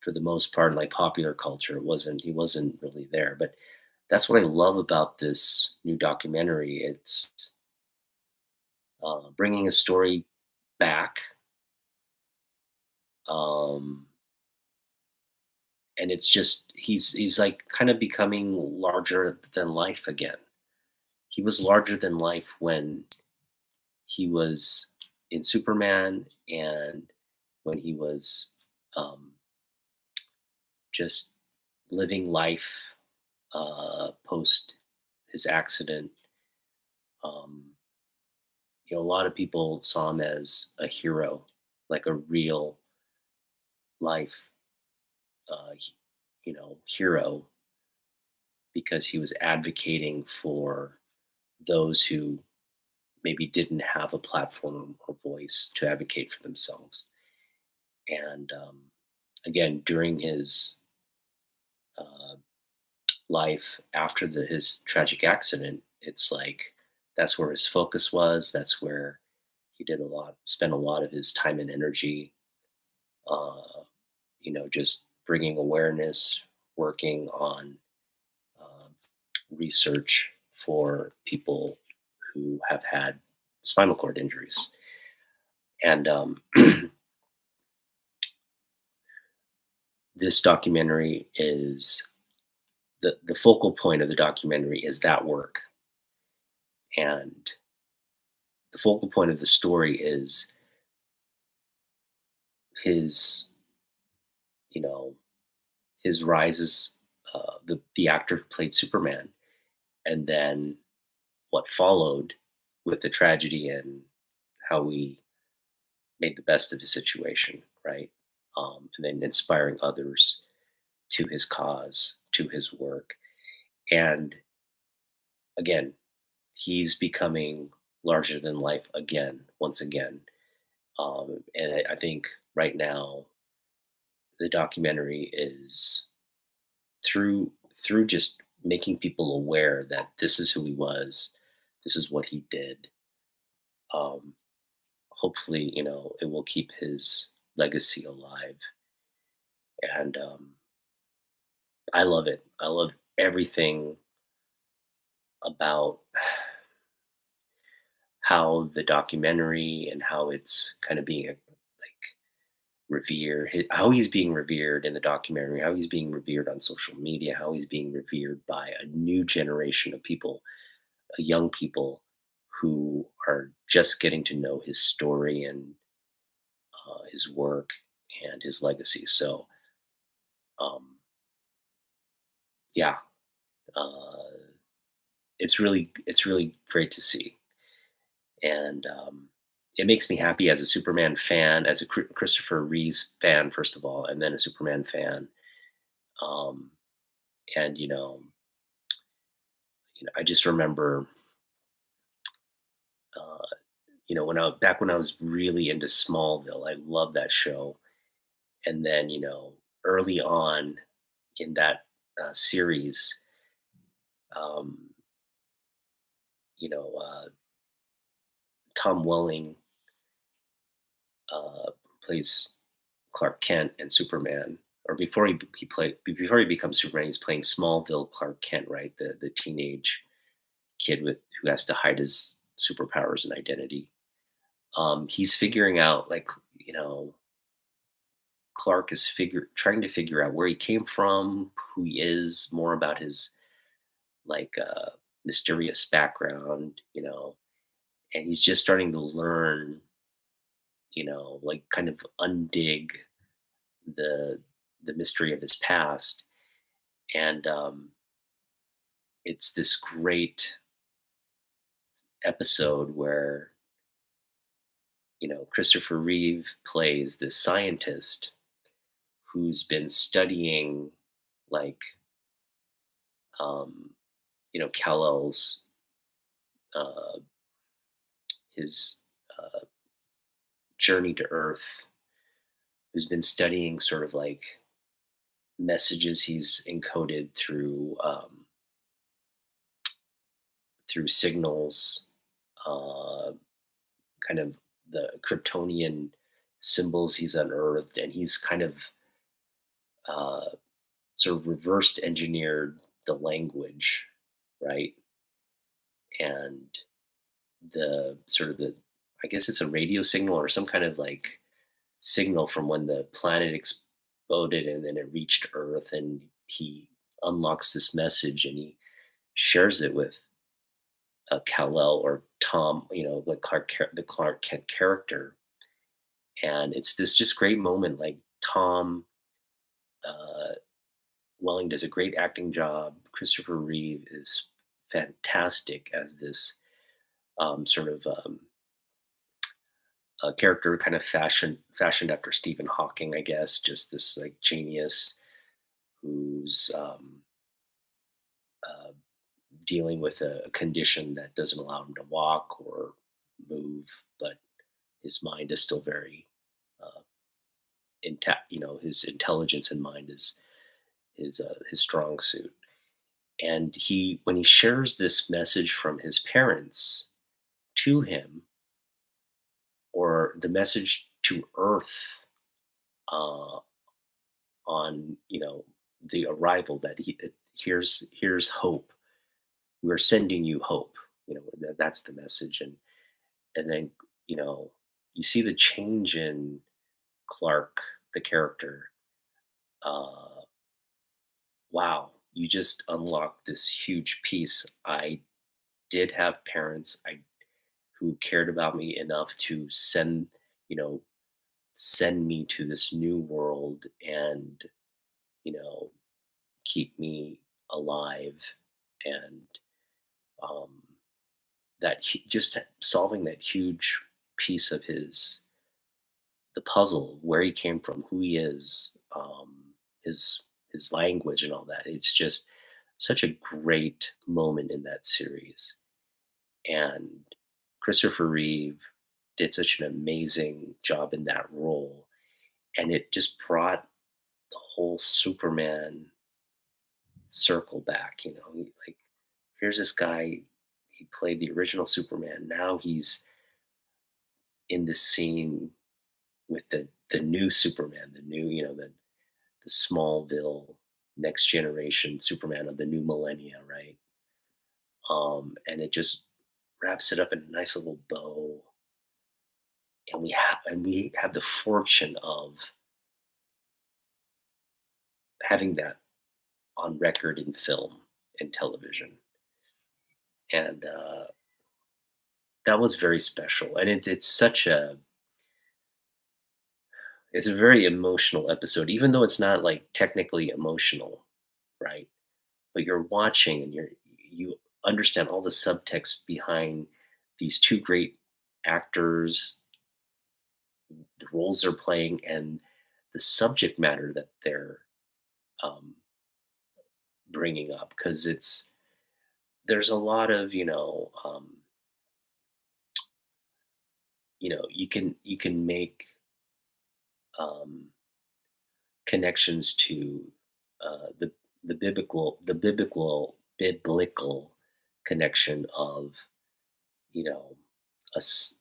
A: for the most part, like popular culture, he wasn't really there. But that's what I love about this new documentary. It's bringing a story back, um, and it's just he's like kind of becoming larger than life again. He was larger than life when he was in Superman, and when he was um, just living life post his accident. Um, a lot of people saw him as a hero, like a real life, hero, because he was advocating for those who maybe didn't have a platform or voice to advocate for themselves. And again, during his uh, life after his tragic accident, it's like that's where his focus was. That's where he spent a lot of his time and energy. uh, just bringing awareness, working on uh, research for people who have had spinal cord injuries. And this documentary is the focal point of the documentary is that work. And the focal point of the story is his, you know, his rises, the actor who played Superman, and then what followed with the tragedy and how he made the best of his situation, right? And then inspiring others to his cause, to his work. And again, he's becoming larger than life again, once again. And I think right now, the documentary is through just making people aware that this is who he was, this is what he did. Um, Hopefully, it will keep his legacy alive. And I love it. I love everything about how the documentary and how it's kind of being like revered, how he's being revered in the documentary, how he's being revered on social media, how he's being revered by a new generation of people, young people who are just getting to know his story and his work and his legacy. So, um, yeah, uh, it's really great to see, and it makes me happy as a Superman fan, as a Christopher Reeves fan, first of all, and then a Superman fan. Um, and I just remember, uh, when I was really into Smallville, I loved that show. And then early on in that series, um, you know, Tom Welling uh, plays Clark Kent and Superman. Or before he becomes Superman, he's playing Smallville Clark Kent, right? The teenage kid who has to hide his superpowers and identity. He's figuring out, like, you know Clark is trying to figure out where he came from, who he is, more about his, like, mysterious background, and he's just starting to learn, like, kind of undig the the mystery of his past. And it's this great episode where Christopher Reeve plays this scientist who's been studying, like, um, Kal-El's, uh, his uh, journey to Earth, who's been studying sort of like messages he's encoded through signals, uh, kind of the Kryptonian symbols he's unearthed, and he's kind of uh, sort of reversed engineered the language, right? And the sort of the I guess it's a radio signal or some kind of, like, signal from when the planet exploded and then it reached Earth, and he unlocks this message and he shares it with Kal-El or Tom, like the Clark Kent character. And it's this just great moment. Like, Tom uh, Welling does a great acting job. Christopher Reeve is fantastic as this sort of a character kind of fashioned after Stephen Hawking, I guess. Just this, like, genius who's uh, dealing with a condition that doesn't allow him to walk or move, but his mind is still very uh, intact. His intelligence and mind is his strong suit. And when he shares this message from his parents to him, or the message to Earth, uh, on the arrival that here's hope. We're sending you hope. That's the message. And then you know you see the change in Clark, the character. Uh, wow, you just unlocked this huge piece. I did have parents who cared about me enough to you know, send me to this new world and, you know, keep me alive. And um, just solving that huge piece of the puzzle, where he came from, who he is, his his language and all that. It's just such a great moment in that series. And Christopher Reeve did such an amazing job in that role, and it just brought the whole Superman circle back. Like, here's this guy. He played the original Superman. Now he's in this scene with the new Superman, the new, the Smallville next generation Superman of the new millennia, right? And it just wraps it up in a nice little bow. And we have the fortune of having that on record in film and television. And that was very special. And it's a very emotional episode, even though it's not like technically emotional, right? But you're watching and you understand all the subtext behind these two great actors, the roles they're playing, and the subject matter that they're um, bringing up. Because there's a lot of you can make um, connections to the biblical connection of you know us,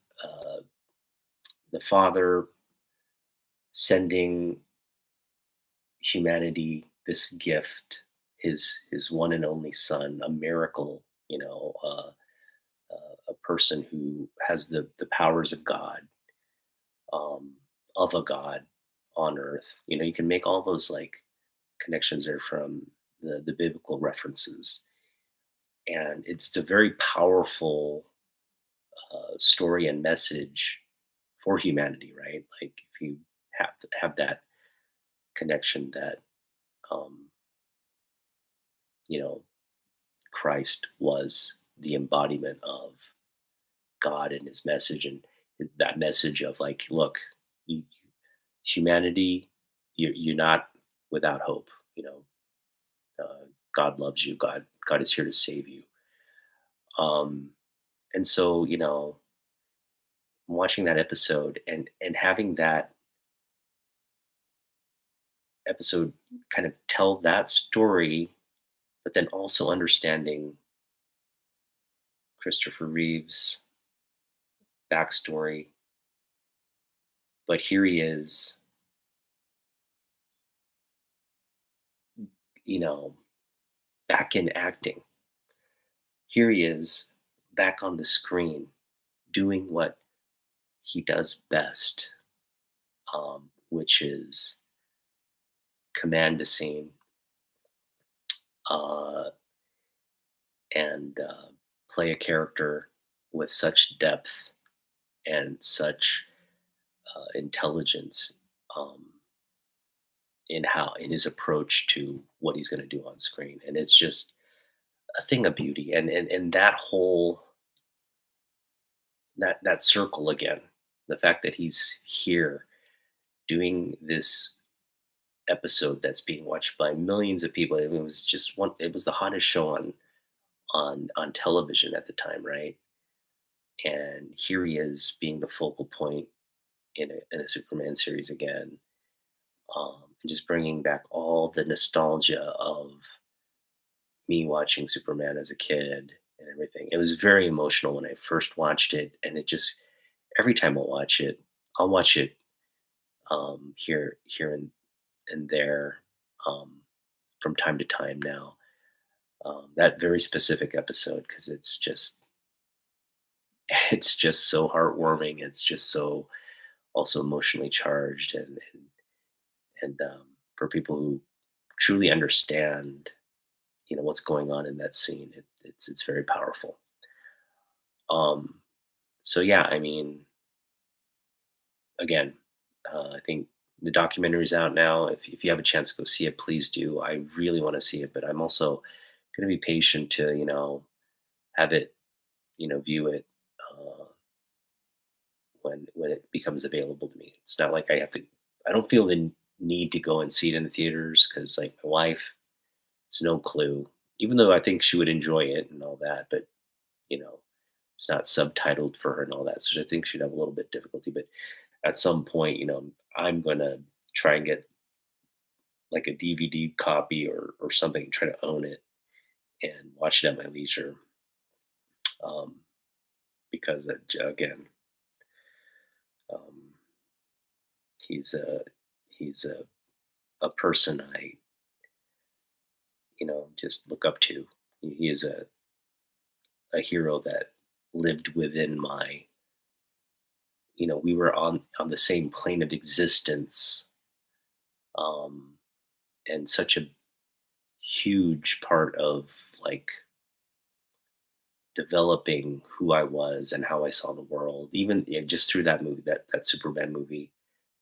A: the Father sending humanity this gift, his one and only Son, a miracle, a person who has the powers of God, um, of a God on earth. You can make all those like connections there from the biblical references, and it's a very powerful story and message for humanity, right? Like, if you have that connection that um, you know Christ was the embodiment of God and his message, and that message of like, look, you, humanity, you're not without hope. God loves you. God is here to save you. Um, and so, watching that episode and having that episode kind of tell that story, but then also understanding Christopher Reeve's backstory. But here he is, you know, back in acting. Here he is back on the screen doing what he does best, which is command a scene, uh, and play a character with such depth and such intelligence, um, in his approach to what he's going to do on screen. And it's just a thing of beauty. And that whole that circle again, the fact that he's here doing this episode that's being watched by millions of people. It was just one. It was the hottest show on television at the time, right? And here he is being the focal point in a Superman series again, and just bringing back all the nostalgia of me watching Superman as a kid and everything. It was very emotional when I first watched it, and it just every time I'll watch it here and there, um, from time to time now. That very specific episode, because it's just it's just so heartwarming. It's just so also emotionally charged, and for people who truly understand, what's going on in that scene, it's very powerful. Um, so yeah, I mean, again, I think the documentary's out now. If you have a chance to go see it, please do. I really want to see it, but I'm also going to be patient to have it, view it uh, when it becomes available to me. It's not like I have to. I don't feel the need to go and see it in the theaters because, like, my wife, it's no clue. Even though I think she would enjoy it and all that, but you know, it's not subtitled for her and all that, so I think she'd have a little bit difficulty. But at some point, I'm gonna try and get like a DVD copy or something, try to own it and watch it at my leisure. Um, because again, um, he's a person I just look up to. He is a hero that lived within my. We were on the same plane of existence, um, and such a huge part of like developing who I was and how I saw the world, even just through that movie, that Superman movie,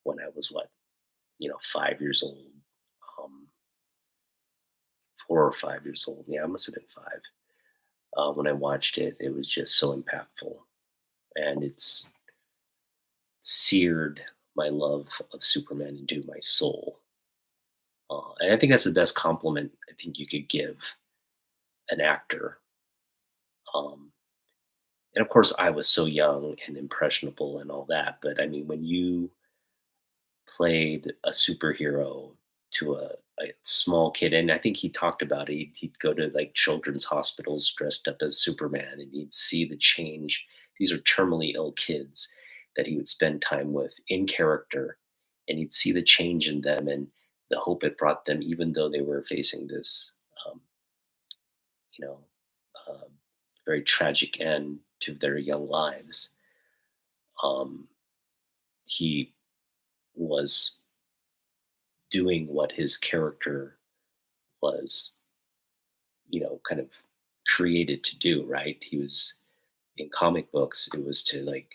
A: when I was what, 5 years old, um, 4 or 5 years old. Yeah, I must have been five. When I watched it, it was just so impactful, and it's seared my love of Superman into my soul. And I think that's the best compliment I think you could give an actor. Um, and of course, I was so young and impressionable and all that. But I mean, when you played a superhero to a small kid, and I think he talked about it. He'd go to like children's hospitals dressed up as Superman, and he'd see the change. These are terminally ill kids that he would spend time with in character, and he'd see the change in them and the hope it brought them, even though they were facing this, um, you know, uh, very tragic end to their young lives. Um, he was doing what his character was, kind of created to do, right? He was in comic books, it was to like,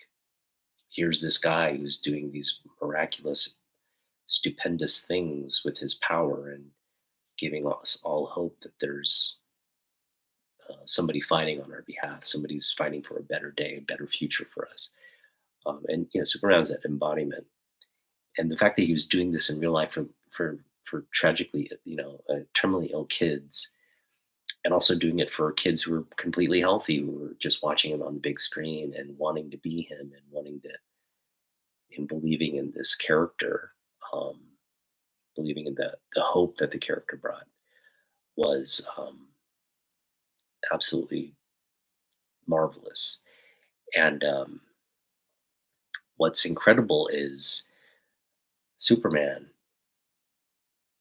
A: here's this guy who's doing these miraculous, stupendous things with his power and giving us all hope that there's somebody fighting on our behalf, somebody who's fighting for a better day, a better future for us. And Superman's that embodiment, and the fact that he was doing this in real life for tragically, terminally ill kids, and also doing it for kids who were completely healthy, who were just watching him on the big screen and wanting to be him and wanting to and believing in this character, um, believing in the hope that the character brought was absolutely marvelous. And what's incredible is Superman.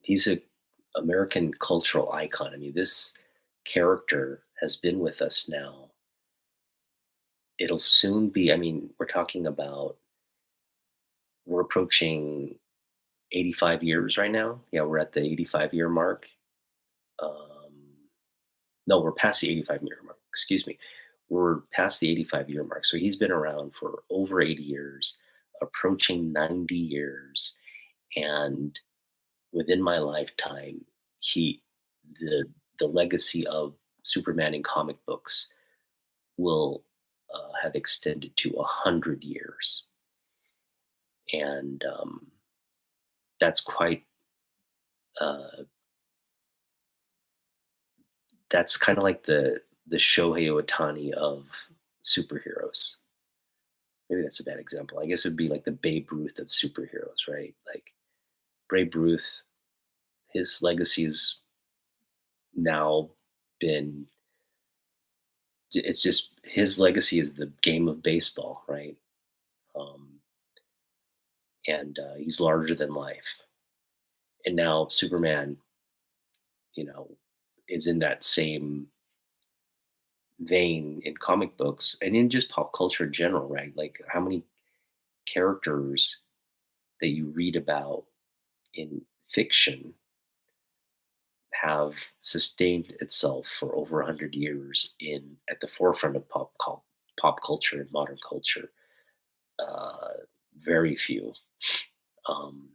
A: He's a American cultural icon. I mean, this character has been with us now. It'll soon be. I mean, we're talking about we're approaching 85 years right now. Yeah, we're at the 85-year mark. Um, no, we're past the 85-year mark. Excuse me. We're past the 85-year mark. So he's been around for over 80 years, approaching 90 years. And within my lifetime, he the the legacy of Superman in comic books will have extended to 100 years, and that's quite uh, that's kind of like the Shohei Ohtani of superheroes. Maybe that's a bad example. I guess it would be like the Babe Ruth of superheroes, right? Like Babe Ruth, his legacy has now been. It's just his legacy is the game of baseball, right? Um, and he's larger than life. And now Superman, you know, is in that same vein in comic books and in just pop culture in general, right? Like how many characters that you read about in fiction have sustained itself for over 100 years in at the forefront of pop culture and modern culture. Uh, Very few. Um,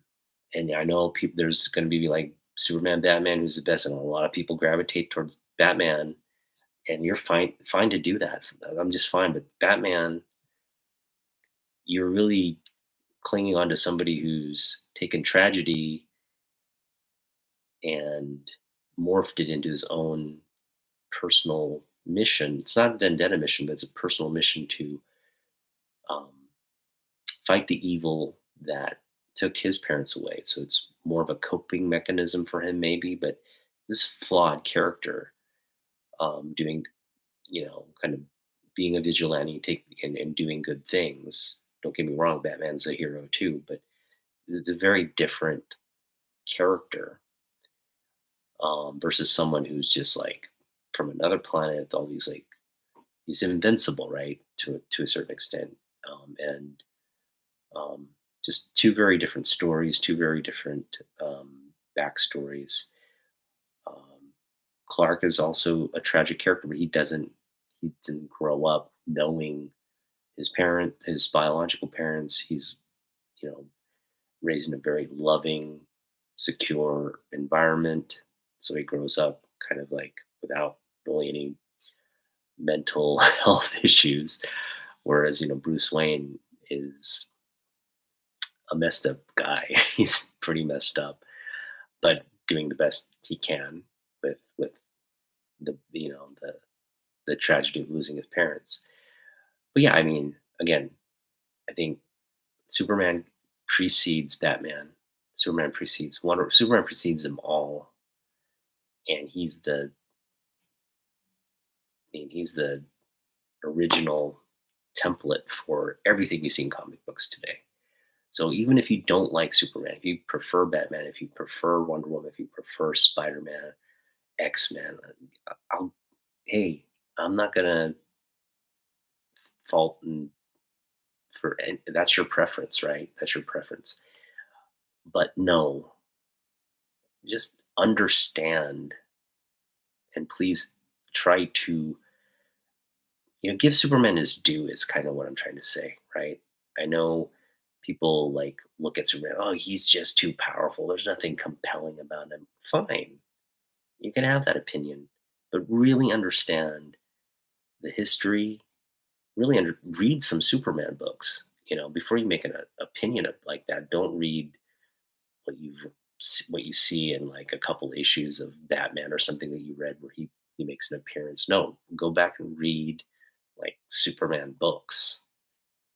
A: and I know people. There's going to be like Superman, Batman, who's the best, and a lot of people gravitate towards Batman, and you're fine to do that. I'm just fine. But Batman, you're really clinging on to somebody who's taken tragedy and morphed it into his own personal mission. It's not a vendetta mission, but it's a personal mission to um, fight the evil that took his parents away. So it's more of a coping mechanism for him, maybe. But this flawed character, doing, kind of being a vigilante, and doing good things. Don't get me wrong, Batman's a hero too, but it's a very different character, versus someone who's just like from another planet. All these like he's invincible, right? To a certain extent, and um, just two very different stories, two very different backstories. Um, Clark is also a tragic character, but he didn't grow up knowing his biological parents. He's you know raised in a very loving, secure environment, so he grows up kind of like without really any mental health issues. Whereas Bruce Wayne is a messed up guy. He's pretty messed up, but doing the best he can with the tragedy of losing his parents. But yeah, I mean, again, I think Superman precedes Batman. Superman precedes them all, and he's the original template for everything you see in comic books today. So even if you don't like Superman, if you prefer Batman, if you prefer Wonder Woman, if you prefer Spider Man, X Men, I'll hey, I'm not gonna fault and and that's your preference, right? That's your preference. But no, just understand and please try to give Superman his due is kind of what I'm trying to say, right? I know people like look at Superman, oh, he's just too powerful. There's nothing compelling about him. Fine, you can have that opinion, but really understand the history. Read some Superman books. Before you make an opinion like that, don't read what you what you see in like a couple issues of Batman or something that you read where he makes an appearance. No, go back and read like Superman books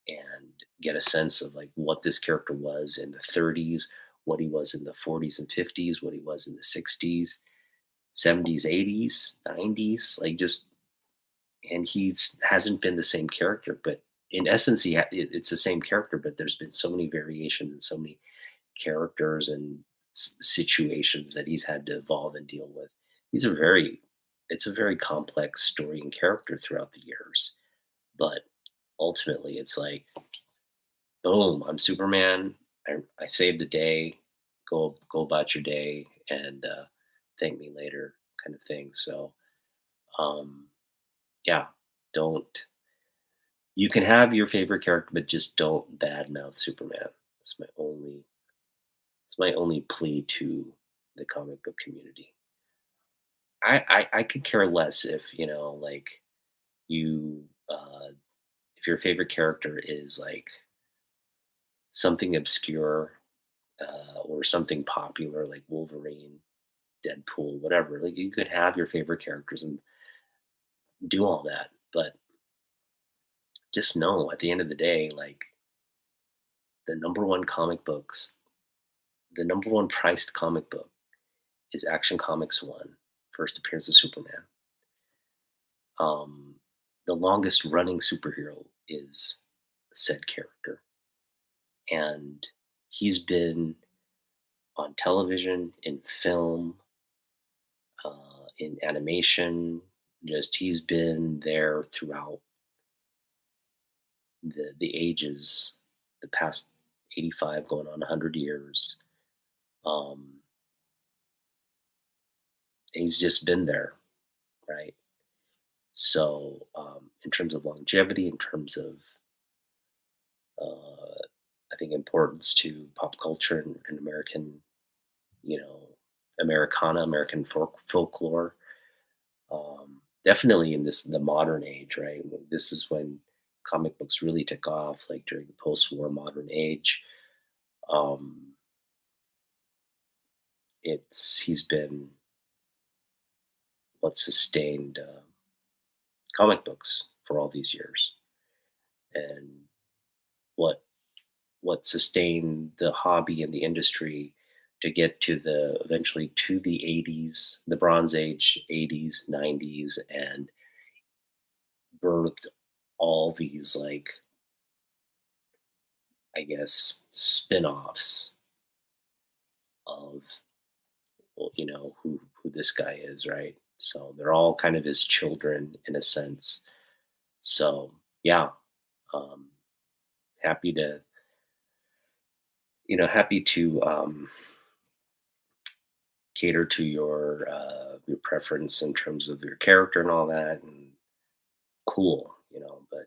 A: and get a sense of like what this character was in the 30s, what he was in the 40s and 50s, what he was in the 60s, 70s, 80s, 90s, like just and he's hasn't been the same character, but in essence it's the same character, but there's been so many variations and so many characters and situations that he's had to evolve and deal with. He's a very it's a very complex story and character throughout the years, but ultimately it's like boom, I'm Superman. I saved the day. Go about your day and thank me later, kind of thing. So um, yeah, don't. You can have your favorite character, but just don't badmouth Superman. That's my only plea to the comic book community. I could care less if like you if your favorite character is like something obscure, or something popular like Wolverine, Deadpool, whatever. Like you could have your favorite characters and do all that, but just know at the end of the day, like the number one comic books, the number one priced comic book is Action Comics One, first appearance of Superman. Um, the longest running superhero is said character, and he's been on television, in film, in animation. Just he's been there throughout the ages, the past 85 going on 100 years. Um, he's just been there, right? So, in terms of longevity, in terms of, I think, importance to pop culture and American, you know, Americana, American folklore, definitely in the modern age, right? This is when comic books really took off, like during the post-war modern age. Um, he's been what sustained comic books for all these years, and what sustained the hobby and the industry to get to the eventually to the 80s, the Bronze Age 80s, 90s, and birthed all these, like, I guess, spin-offs of, well, who this guy is, right? So they're all kind of his children in a sense. So yeah, um, happy to happy to cater to your preference in terms of your character and all that, and cool, but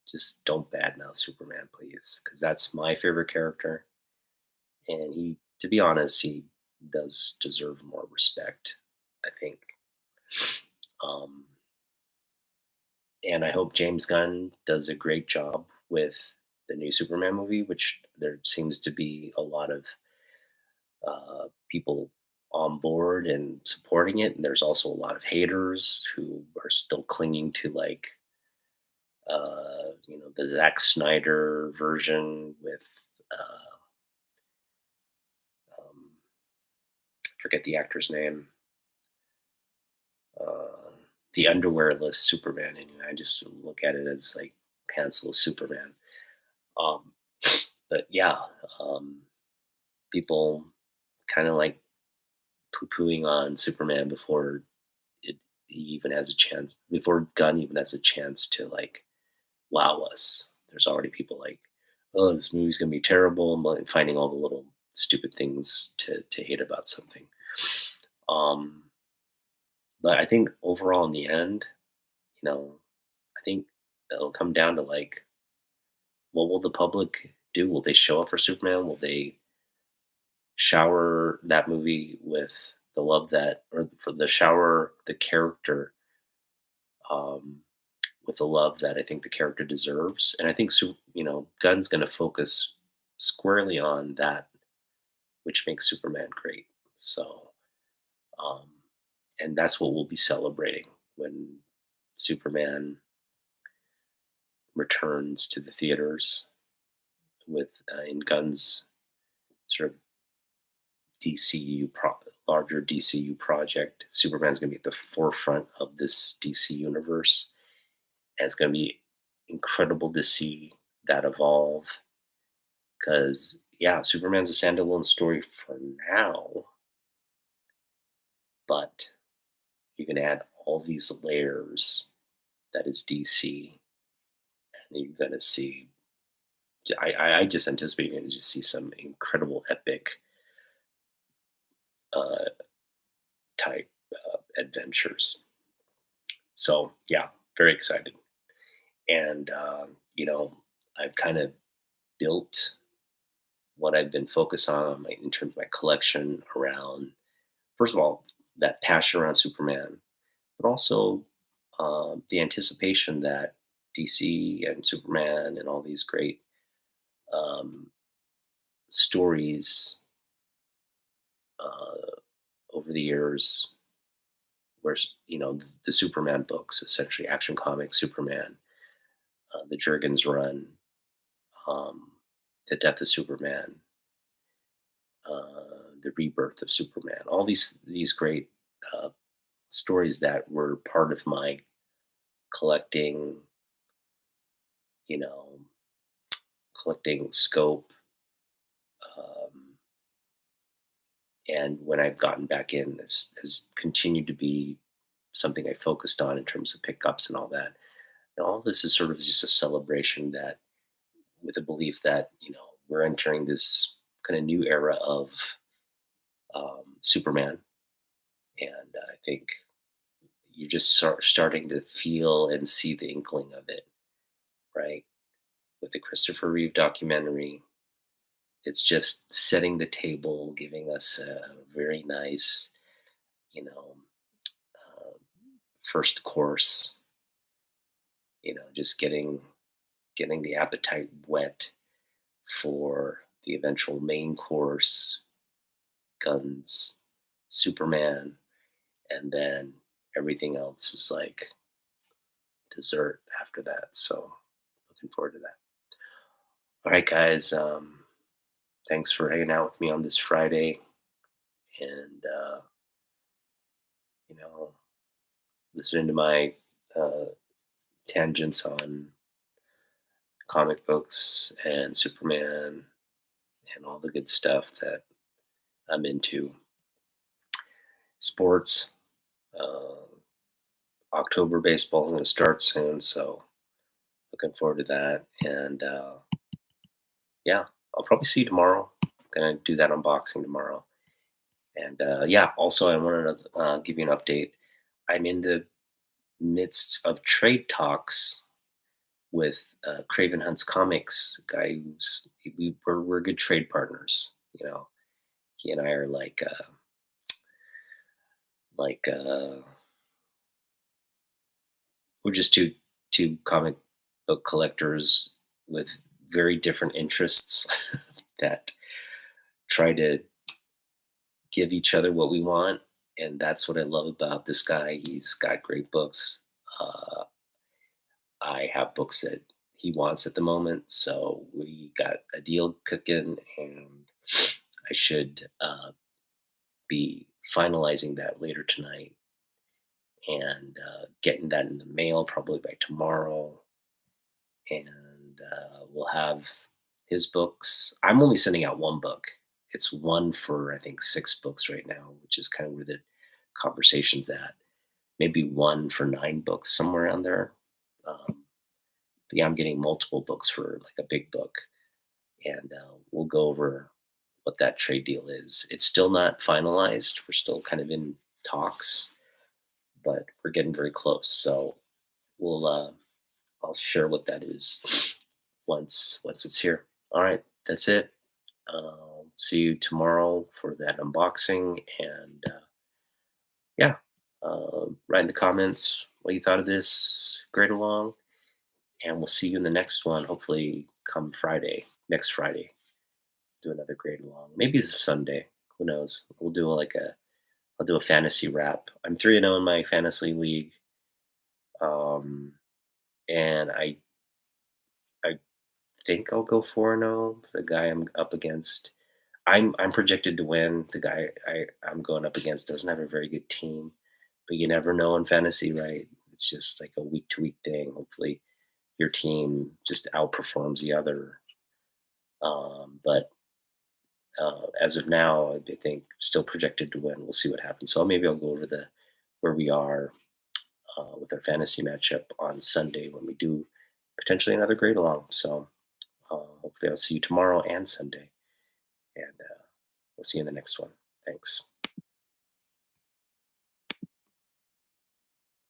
A: just don't badmouth Superman, please, because that's my favorite character, and to be honest, he does deserve more respect, I think. Um, and I hope James Gunn does a great job with the new Superman movie, which there seems to be a lot of people on board and supporting it. And there's also a lot of haters who are still clinging to, like, the Zack Snyder version with, um, forget the actor's name, uh, the underwearless Superman. And I just look at it as like pantsless Superman. Um, but yeah, um, people kind of like poo-pooing on Superman before it he even has a chance, before Gunn even has a chance to, like, wow us. There's already people like, oh, this movie's gonna be terrible, and like finding all the little stupid things to hate about something. Um, but I think overall, in the end, I think it'll come down to, like, what will the public do? Will they show up for Superman? Will they shower that movie with the love that, or for the shower the character, um, with the love that I think the character deserves? And I think, Gunn's going to focus squarely on that, which makes Superman great. So, um, and that's what we'll be celebrating when Superman returns to the theaters with, in Gunn's sort of larger DCU project. Superman's going to be at the forefront of this DC universe, and it's going to be incredible to see that evolve. Because, yeah, Superman's a standalone story for now, but you can add all these layers that is DC, and you're going to see. I just anticipate you're going to just see some incredible epic uh, type adventures. So yeah, very excited. And I've kind of built what I've been focused on in terms of my collection around, first of all, that passion around Superman, but also the anticipation that DC and Superman and all these great um, stories uh, over the years, where the Superman books, essentially Action Comics Superman, the Jurgens run, um, the Death of Superman, the Rebirth of Superman, all these great uh, stories that were part of my collecting, you know, collecting scope, and when I've gotten back in, has continued to be something I focused on in terms of pickups and all that. And all this is sort of just a celebration that, with a belief that we're entering this kind of new era of Superman, and I think you're just starting to feel and see the inkling of it, right? With the Christopher Reeve documentary, it's just setting the table, giving us a very nice, you know, uh, first course. Just getting the appetite wet for the eventual main course, guns, Superman, and then everything else is like dessert after that. So looking forward to that. All right, guys. Thanks for hanging out with me on this Friday, and you know, listening to my uh, tangents on comic books and Superman and all the good stuff that I'm into. Sports. Uh, October baseball is going to start soon, so looking forward to that. And yeah, I'll probably see you tomorrow. Gonna do that unboxing tomorrow. And yeah, also I wanted to give you an update. I'm in the midst of trade talks with Craven Hunts Comics, guy we're good trade partners. He and I are like we're just two comic book collectors with very different interests that try to give each other what we want, and that's what I love about this guy. He's got great books. Uh, I have books that he wants at the moment, so we got a deal cooking, and I should be finalizing that later tonight and getting that in the mail probably by tomorrow. And we'll have his books. I'm only sending out one book. It's one for I think 6 books right now, which is kind of where the conversation's at. Maybe one for 9 books, somewhere around there. Um, but yeah, I'm getting multiple books for like a big book, and we'll go over what that trade deal is. It's still not finalized. We're still kind of in talks, but we're getting very close. So we'll I'll share what that is once it's here. All right, that's it. See you tomorrow for that unboxing, and yeah, write in the comments what you thought of this grade along, and we'll see you in the next one. Hopefully, come Friday, next Friday, do another grade along. Maybe this Sunday. Who knows? I'll do a fantasy wrap. I'm 3-0 in my fantasy league, um, and I think I'll go 4-0. The guy I'm up against, I'm projected to win. The guy I'm going up against doesn't have a very good team, but you never know in fantasy, right? It's just like a week to week thing. Hopefully, your team just outperforms the other. But as of now, I think still projected to win. We'll see what happens. So maybe I'll go over the where we are with our fantasy matchup on Sunday when we do potentially another grade along. So hopefully, I'll see you tomorrow and Sunday, and we'll see you in the next one. Thanks.